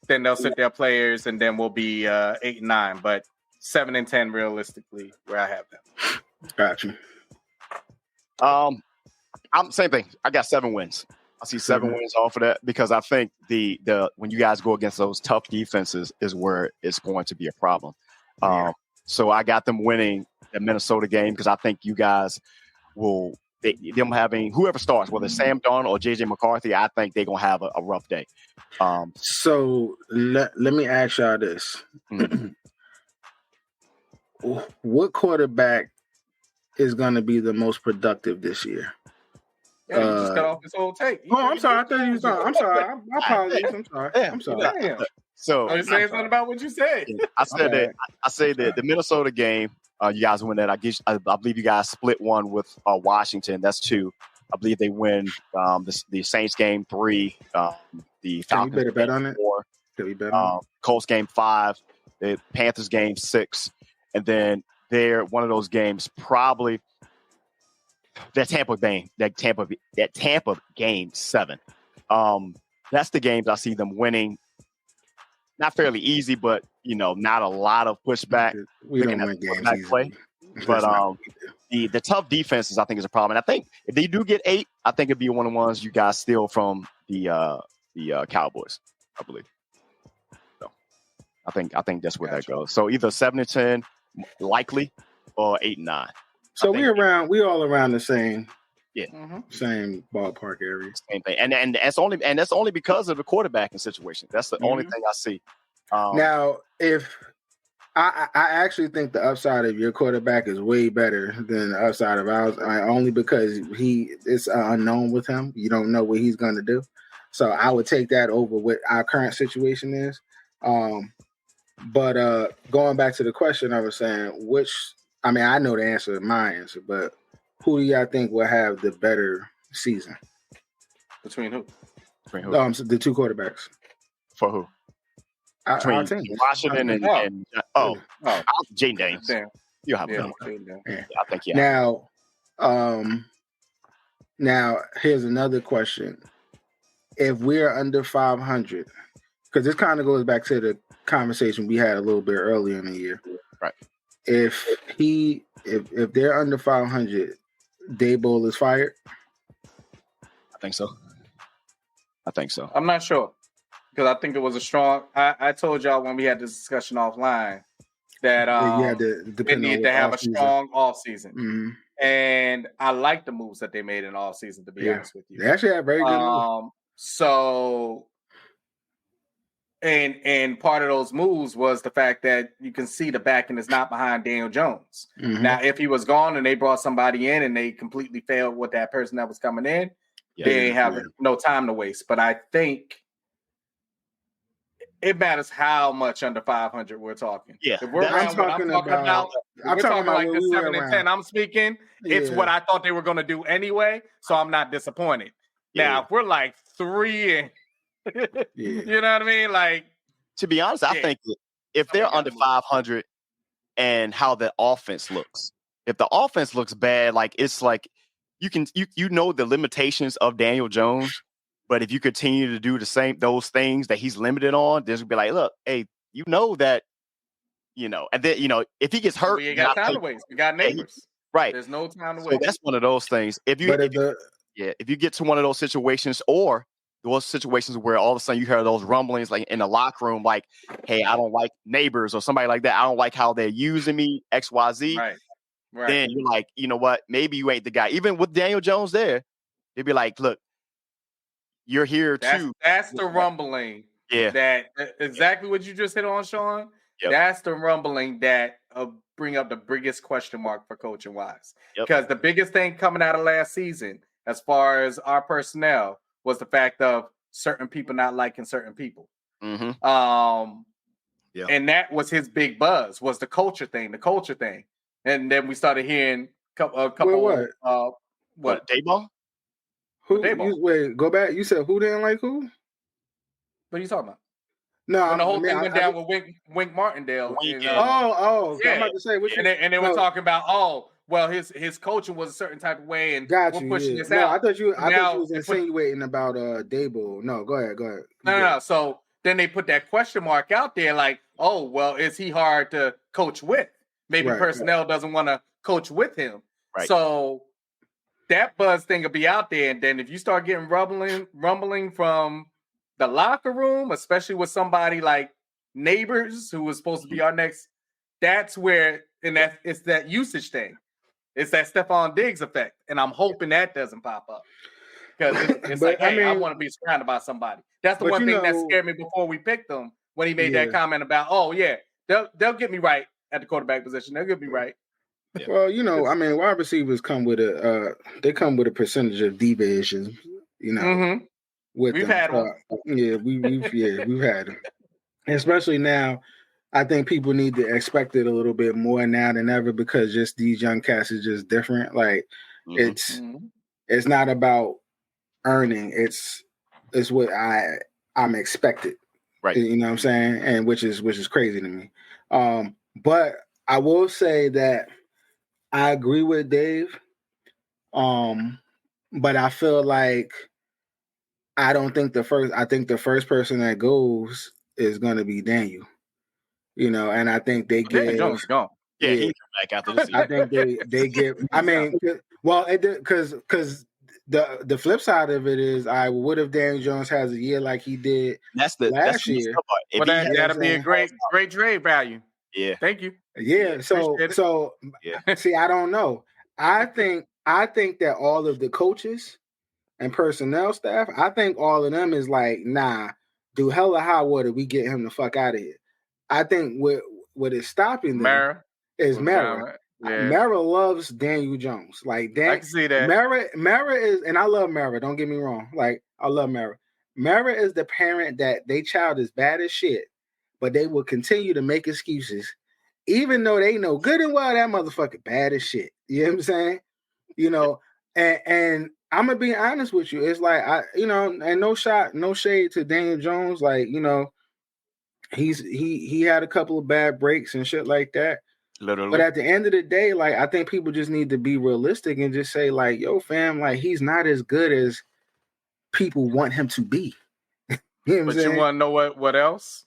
[SPEAKER 3] Then they'll sit their players and then we'll be 8-9. But 7-10 realistically where I have them.
[SPEAKER 2] Gotcha.
[SPEAKER 1] I'm same thing. I got 7 wins. I see 7 wins off of that because I think the when you guys go against those tough defenses is where it's going to be a problem. So I got them winning the Minnesota game because I think you guys will them having whoever starts, whether it's Sam Darnold or JJ McCarthy, I think they're gonna have a rough day.
[SPEAKER 2] So let me ask y'all this: what quarterback is gonna be the most productive this year?
[SPEAKER 3] Yeah, you just cut off this whole tape.
[SPEAKER 2] I'm sorry. I thought you was talking. I'm sorry. My apologies. I'm sorry. I'm sorry.
[SPEAKER 3] Damn.
[SPEAKER 1] So
[SPEAKER 3] you're saying something about what you said.
[SPEAKER 1] I said that. I said that the Minnesota game, you guys win that. I believe you guys split one with Washington. That's 2. I believe they win the Saints game 3. The Falcons
[SPEAKER 2] better bet on it.
[SPEAKER 1] 4.
[SPEAKER 2] Can we bet on it?
[SPEAKER 1] Colts game 5. The Panthers game 6, and then one of those games probably that Tampa game 7. That's the games I see them winning. Not fairly easy, but not a lot of pushback.
[SPEAKER 2] We don't win games easy.
[SPEAKER 1] Play. But the tough defenses, I think, is a problem. And I think if they do get 8, I think it'd be one of the ones you guys steal from the Cowboys, I believe. So I think that's where that goes. So either 7-10, likely, or 8-9.
[SPEAKER 2] So we all around the same.
[SPEAKER 1] Yeah,
[SPEAKER 2] same ballpark area.
[SPEAKER 1] Same thing, and that's only because of the quarterbacking situation. That's the only thing I see.
[SPEAKER 2] Now, if I actually think the upside of your quarterback is way better than the upside of ours, only because it's unknown with him. You don't know what he's going to do. So I would take that over what our current situation is. But going back to the question, I was saying, I know the answer, my answer, but who do y'all think will have the better season?
[SPEAKER 3] Between who?
[SPEAKER 2] So the 2 quarterbacks.
[SPEAKER 1] For who? Between Washington and Jaden Daniels. You'll have him. Yeah, I think
[SPEAKER 2] Now here's another question. If we're under 500, because this kind of goes back to the conversation we had a little bit earlier in the year.
[SPEAKER 1] Right.
[SPEAKER 2] If they're under 500, Daboll is fired?
[SPEAKER 1] I think so.
[SPEAKER 3] I'm not sure because I think it was a strong. I told y'all when we had this discussion offline that they need to have a strong offseason. Mm-hmm. And I like the moves that they made in offseason, to be honest with you.
[SPEAKER 2] They actually have very good moves.
[SPEAKER 3] So, and part of those moves was the fact that you can see the backing is not behind Daniel Jones. Mm-hmm. Now, if he was gone and they brought somebody in and they completely failed with that person that was coming in, they have no time to waste. But I think It matters how much under 500 we're talking.
[SPEAKER 1] Yeah,
[SPEAKER 3] if we're around what I'm talking about, we're talking like the 7 and 10. I'm speaking. It's what I thought they were going to do anyway, so I'm not disappointed. Now, if we're like 3 and you know what I mean? Like,
[SPEAKER 1] to be honest, I think if they're under 500 and how the offense looks, if the offense looks bad, like it's like you know the limitations of Daniel Jones, but if you continue to do those things that he's limited on, there's gonna be like, look, hey, you know that, and then if he gets hurt,
[SPEAKER 3] we ain't got time to waste. We got neighbors,
[SPEAKER 1] right?
[SPEAKER 3] There's no time to
[SPEAKER 1] So
[SPEAKER 3] waste.
[SPEAKER 1] that's one of those things. If you get to one of those situations, or those situations where all of a sudden you hear those rumblings like in the locker room, like, hey, I don't like neighbors or somebody like that. I don't like how they're using me, XYZ.
[SPEAKER 3] Right.
[SPEAKER 1] Then you're like, you know what? Maybe you ain't the guy. Even with Daniel Jones there, they'd be like, look, you're here too.
[SPEAKER 3] That's the rumbling.
[SPEAKER 1] Yeah.
[SPEAKER 3] That exactly what you just hit on, Sean. Yep. That's the rumbling that bring up the biggest question mark for coaching wise. Because the biggest thing coming out of last season, as far as our personnel, was the fact of certain people not liking certain people.
[SPEAKER 1] Mm-hmm.
[SPEAKER 3] And that was his big buzz, was the culture thing. And then we started hearing a couple.
[SPEAKER 1] What Dayball?
[SPEAKER 2] Who? Wait, go back. You said who didn't like who?
[SPEAKER 3] What are you talking about?
[SPEAKER 2] No,
[SPEAKER 3] when the whole thing went down with Wink Martindale.
[SPEAKER 2] I'm about to say,
[SPEAKER 3] and they were talking about, well, his coaching was a certain type of way, and we're pushing this out.
[SPEAKER 2] I thought you was insinuating about Dable. No, go ahead.
[SPEAKER 3] No. So then they put that question mark out there, like, oh, well, is he hard to coach with? Maybe personnel doesn't want to coach with him.
[SPEAKER 1] Right.
[SPEAKER 3] So that buzz thing will be out there, and then if you start getting rumbling from the locker room, especially with somebody like Neighbors, who was supposed to be our next, that's where, and it's that usage thing. It's that Stephon Diggs effect, and I'm hoping that doesn't pop up. Because it's like, hey, I want to be surrounded by somebody. That's the one thing that scared me before we picked him, when he made that comment about, they'll get me right at the quarterback position. They'll get me right.
[SPEAKER 2] Yeah. Well, wide receivers come with a percentage of deviations,
[SPEAKER 3] Mm-hmm.
[SPEAKER 2] We've
[SPEAKER 3] had them.
[SPEAKER 2] We've had them. Especially now, I think people need to expect it a little bit more now than ever, because just these young cats is just different. Like it's not about earning. It's what I'm expected.
[SPEAKER 1] Right.
[SPEAKER 2] You know what I'm saying? And which is crazy to me. But I will say that I agree with Dave. But I feel like I think the first person that goes is going to be Daniel. And I think they get
[SPEAKER 3] Jones gone.
[SPEAKER 1] Yeah, he come back after the season.
[SPEAKER 2] I think they get. I mean, because the flip side of it is, what if Daniel Jones has a year like he did last year?
[SPEAKER 3] Well, that'll be a great trade value.
[SPEAKER 1] Yeah,
[SPEAKER 3] thank you.
[SPEAKER 2] Yeah, so see, I don't know. I think that all of the coaches and personnel staff, I think all of them is like, nah, do hell or high water, we get him the fuck out of here. I think what is stopping them is Mara. Yeah. Mara loves Daniel Jones. Like
[SPEAKER 3] I can see that.
[SPEAKER 2] Mara is, and I love Mara. Don't get me wrong. Like, I love Mara. Mara is the parent that they child is bad as shit, but they will continue to make excuses, even though they know good and well that motherfucker bad as shit. You know what I'm saying? And I'm gonna be honest with you. It's like and no shade to Daniel Jones. Like, he had a couple of bad breaks and shit like that.
[SPEAKER 1] Literally.
[SPEAKER 2] But at the end of the day, like, I think people just need to be realistic and just say, like, yo, fam, like, he's not as good as people want him to be. You want to
[SPEAKER 3] know what else?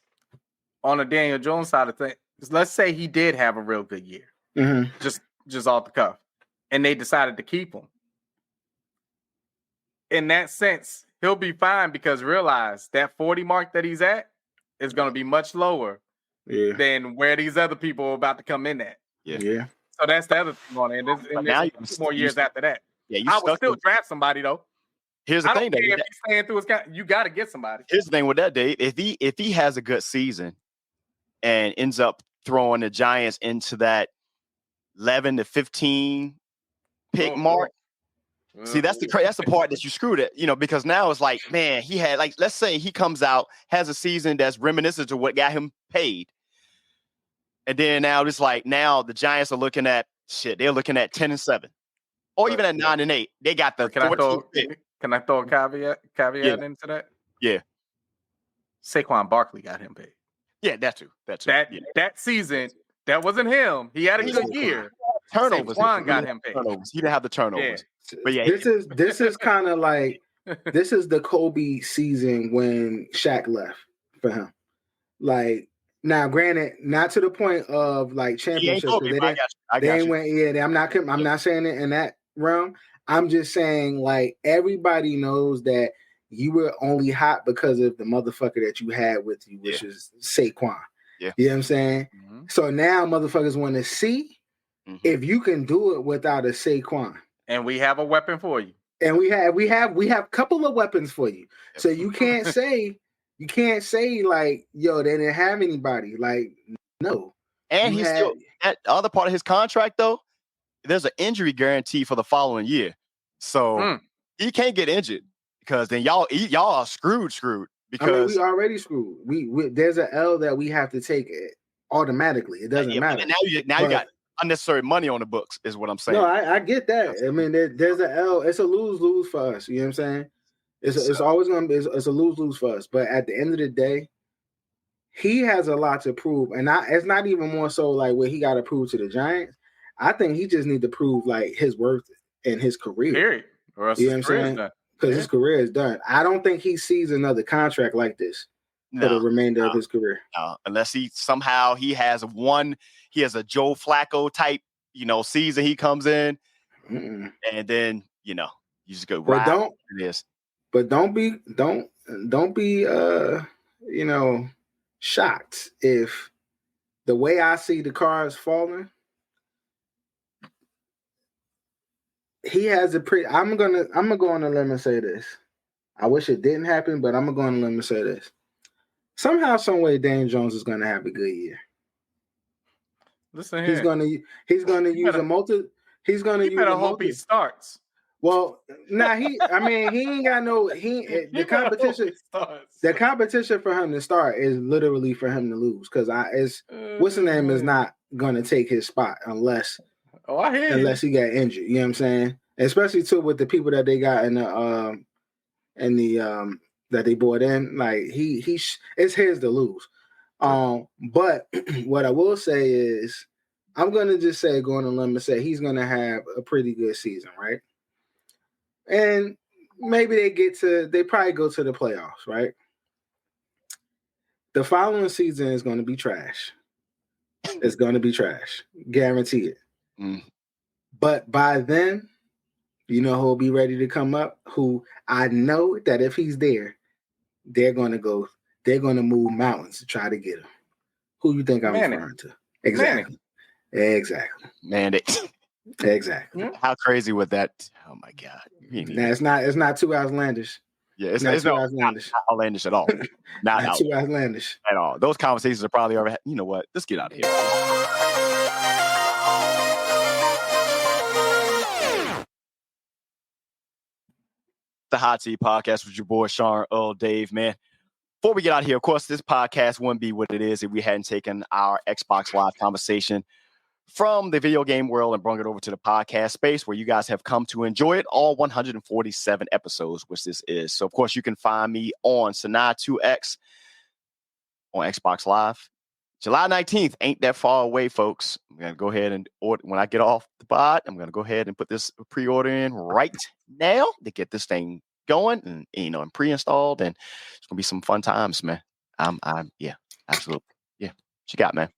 [SPEAKER 3] On the Daniel Jones side of things, let's say he did have a real good year, just off the cuff, and they decided to keep him. In that sense, he'll be fine, because realize that 40 mark that he's at is going to be much lower than where these other people are about to come in at.
[SPEAKER 2] Yeah.
[SPEAKER 3] So that's the other thing on it. And now you 2 more years after that.
[SPEAKER 1] Yeah,
[SPEAKER 3] I would still draft somebody though.
[SPEAKER 1] Here's the thing,
[SPEAKER 3] if he's staying through his you got to get somebody.
[SPEAKER 1] Here's the thing with that, Dave. If he has a good season and ends up throwing the Giants into that 11 to 15 pick mark, See, that's the part that you screwed it, because now it's like, man, he had let's say he comes out, has a season that's reminiscent to what got him paid. And then now it's like now the Giants are looking at they're looking at 10-7. Or even at 9-8. They got the 14th pick.
[SPEAKER 3] Can I throw a caveat into that?
[SPEAKER 1] Yeah.
[SPEAKER 3] Saquon Barkley got him paid.
[SPEAKER 1] Yeah, that too.
[SPEAKER 3] That season, that wasn't him. He had a good year.
[SPEAKER 1] Turnovers.
[SPEAKER 3] Saquon got him paid.
[SPEAKER 1] He didn't have the turnovers.
[SPEAKER 3] Yeah.
[SPEAKER 1] But yeah,
[SPEAKER 2] this is kind of like this is the Kobe season when Shaq left for him. Like now, granted, not to the point of like championships. I'm not saying it in that realm. I'm just saying like everybody knows that you were only hot because of the motherfucker that you had with you, which is Saquon.
[SPEAKER 1] Yeah.
[SPEAKER 2] You know what I'm saying? Mm-hmm. So now motherfuckers want to see if you can do it without a Saquon.
[SPEAKER 3] And we have a weapon for you.
[SPEAKER 2] And we have a couple of weapons for you. So you can't say like, yo, they didn't have anybody. Like, no.
[SPEAKER 1] And he's still that other part of his contract though, there's an injury guarantee for the following year. So he can't get injured because then y'all are screwed because
[SPEAKER 2] we already screwed. We there's an L that we have to take it automatically. It doesn't matter.
[SPEAKER 1] You got unnecessary money on the books is what I'm saying.
[SPEAKER 2] No, I get that. I mean, there's an L. It's a lose-lose for us. You know what I'm saying? It's always going to be it's a lose-lose for us. But at the end of the day, he has a lot to prove. And it's not even more so like what he got to prove to the Giants. I think he just need to prove like his worth in his career.
[SPEAKER 3] Period. Or else
[SPEAKER 2] you know what I'm saying? Because his career is done. I don't think he sees another contract like this for the remainder of his career.
[SPEAKER 1] No, unless he somehow he has a Joe Flacco type, season he comes in, and then you just go right.
[SPEAKER 2] But don't be shocked if the way I see the cards falling. He has I'm gonna go on a limb and say this. I wish it didn't happen, but I'm gonna go on a limb and say this. Somehow, some way, Daniel Jones is gonna have a good year.
[SPEAKER 3] Listen
[SPEAKER 2] here. He's gonna use a multi. He's gonna use a multi.
[SPEAKER 3] He starts.
[SPEAKER 2] Well, he ain't got no. The competition. The competition for him to start is literally for him to lose because what's the name is not gonna take his spot unless he got injured. You know what I'm saying? Especially too with the people that they got in the that they brought in. Like it's his to lose. But what I will say is I'm gonna just say going on a limb and say he's gonna have a pretty good season, right? And maybe they probably go to the playoffs, right? The following season is going to be trash. It's going to be trash. Guarantee it. But by then, you know who'll be ready to come up? Who I know that if he's there, they're going to move mountains to try to get him. Who you think I'm referring to? Exactly.
[SPEAKER 1] Manning.
[SPEAKER 2] Exactly.
[SPEAKER 1] How crazy would that? Oh my God!
[SPEAKER 2] Nah, it's not too outlandish.
[SPEAKER 1] Yeah, it's not outlandish at all. Not
[SPEAKER 2] too outlandish
[SPEAKER 1] at all. Those conversations are probably already. You know what? Let's get out of here. The Hot Seat Podcast with your boy Sean Earl Dave, man. Before we get out of here, of course, this podcast wouldn't be what it is if we hadn't taken our Xbox Live conversation from the video game world and brought it over to the podcast space where you guys have come to enjoy it, all 147 episodes, which this is. So, of course, you can find me on Sanaa2X on Xbox Live. July 19th ain't that far away, folks. I'm going to go ahead and order. When I get off the pod, I'm going to go ahead and put this pre-order in right now to get this thing going and pre-installed. And it's going to be some fun times, man. Yeah, absolutely. Yeah. What you got, man?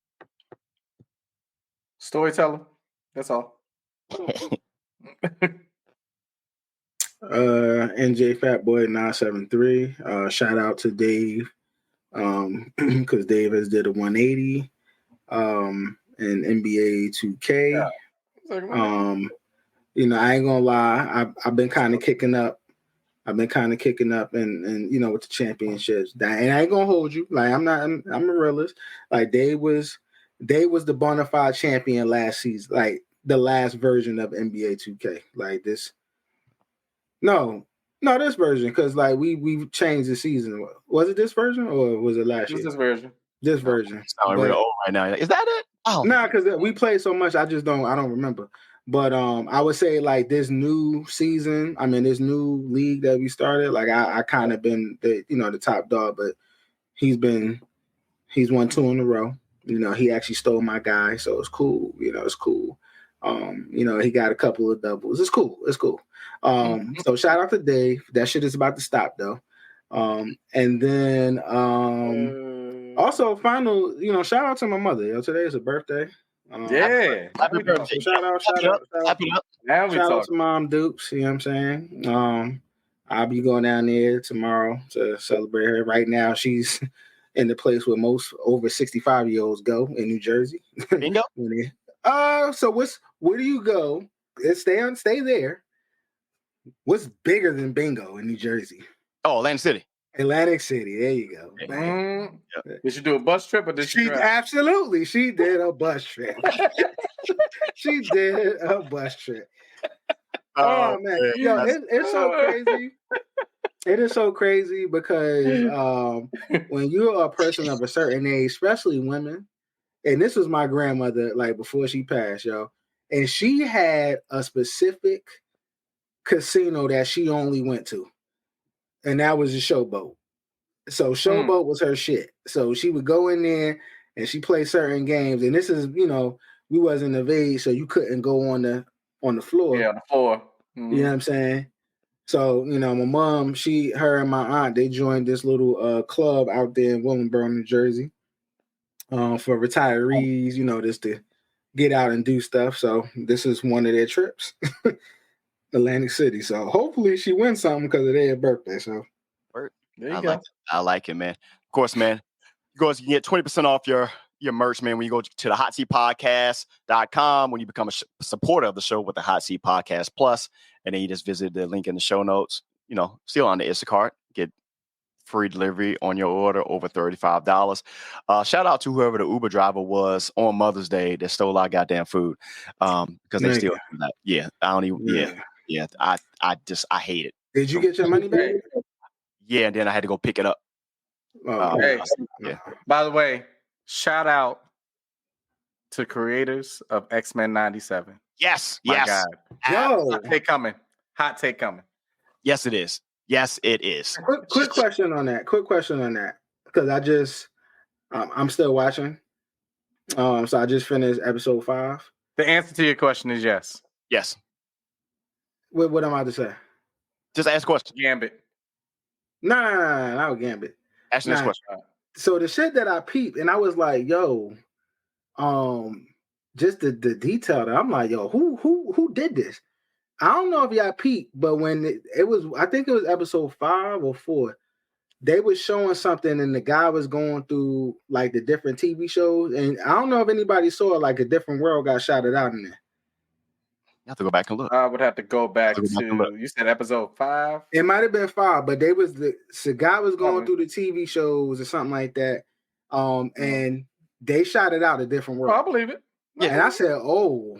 [SPEAKER 3] Storyteller. That's all.
[SPEAKER 2] NJ Fatboy 973. Shout out to Dave. Because Dave has did a 180 in NBA 2K. Yeah. I ain't gonna lie, I've been kind of kicking up. and with the championships. And I ain't gonna hold you. Like I'm a realist. Like they was the bona fide champion last season, like the last version of NBA 2K. Like this No, this version, because like we changed the season. Was it this version or was it last year?
[SPEAKER 3] This version.
[SPEAKER 2] This version.
[SPEAKER 1] Sound real old right now. Is that it? Oh,
[SPEAKER 2] nah, because we played so much, I don't remember. But I would say like this new season, this new league that we started, like I kind of been the top dog, but he's won 2 in a row. He actually stole my guy, so it's cool. It's cool. He got a couple of doubles. It's cool. So shout out to Dave. That shit is about to stop though. And then also final, shout out to my mother. Today is her birthday.
[SPEAKER 1] Happy birthday.
[SPEAKER 2] Shout out to Mom Dukes. You know what I'm saying? I'll be going down there tomorrow to celebrate her. Right now, she's in the place where most over 65-year-olds go in New Jersey.
[SPEAKER 1] Bingo.
[SPEAKER 2] So where do you go? Stay there. What's bigger than bingo in New Jersey?
[SPEAKER 1] Oh, Atlantic City.
[SPEAKER 2] Atlantic City. There you go.
[SPEAKER 3] Did you do a bus trip or did she drive?
[SPEAKER 2] Absolutely. She did a bus trip. She did a bus trip. Oh man. Yo, it's so crazy. It is so crazy because when you're a person of a certain age, especially women, and this was my grandmother, like before she passed, yo, and she had a specific casino that she only went to, and that was the Showboat. So Showboat was her shit. So she would go in there and she played certain games, and this is, we wasn't of age, so you couldn't go on the floor.
[SPEAKER 3] Yeah, on the floor.
[SPEAKER 2] Mm-hmm. You know what I'm saying? So, my mom, her and my aunt, they joined this little club out there in Willingboro, New Jersey, for retirees, just to get out and do stuff. So this is one of their trips, Atlantic City. So hopefully she wins something because of their birthday. So
[SPEAKER 3] there you go.
[SPEAKER 1] I like it, man. Of course, man. You can get 20% off your merch, man, when you go to the hotseatpodcast.com, when you become a supporter of the show with the Hot Seat Podcast Plus, and then you just visit the link in the show notes, still on the Instacart, get free delivery on your order over $35. Shout out to whoever the Uber driver was on Mother's Day that stole our goddamn food. Because they still do that. Yeah. I don't even, yeah. I hate it.
[SPEAKER 2] Did you get your money back?
[SPEAKER 1] Yeah, and then I had to go pick it up.
[SPEAKER 3] Yeah. By the way, shout out to creators of X-Men 97.
[SPEAKER 1] Yes.
[SPEAKER 3] My God. Hot take coming.
[SPEAKER 1] Yes, it is.
[SPEAKER 2] Quick question on that. Because I'm still watching. So I just finished episode 5.
[SPEAKER 3] The answer to your question is yes.
[SPEAKER 1] Yes.
[SPEAKER 2] What am I to say?
[SPEAKER 1] Just ask a question.
[SPEAKER 3] Gambit.
[SPEAKER 2] No, not Gambit.
[SPEAKER 1] Ask this question.
[SPEAKER 2] So the shit that I peeped, and I was like, yo, just the detail that I'm like, yo, who did this? I don't know if y'all peeped, but when it was, I think it was episode 5 or 4, they was showing something, and the guy was going through like the different TV shows, and I don't know if anybody saw like a different world got shouted out in there.
[SPEAKER 1] You have to go back and look.
[SPEAKER 3] I would have to go back to you said episode 5?
[SPEAKER 2] It might have been 5, but the guy was going through the TV shows or something like that. And they shouted out a different world.
[SPEAKER 3] Oh, I believe it.
[SPEAKER 2] Yeah. And I said, oh,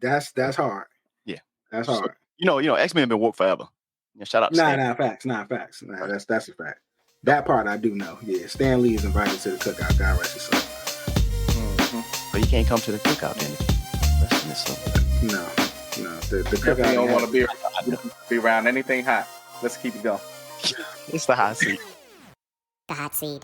[SPEAKER 2] that's hard.
[SPEAKER 1] Yeah.
[SPEAKER 2] That's hard.
[SPEAKER 1] So, X-Men been woke forever. Yeah, shout out to Stan.
[SPEAKER 2] Facts. Nah, that's a fact. That part I do know. Yeah. Stan Lee is invited to the cookout. God rest his soul.
[SPEAKER 1] But he can't come to the cookout, then.
[SPEAKER 2] No. The cookout.
[SPEAKER 3] You don't want to be around anything hot. Let's keep it going.
[SPEAKER 1] It's the hot seat.
[SPEAKER 4] The hot seat.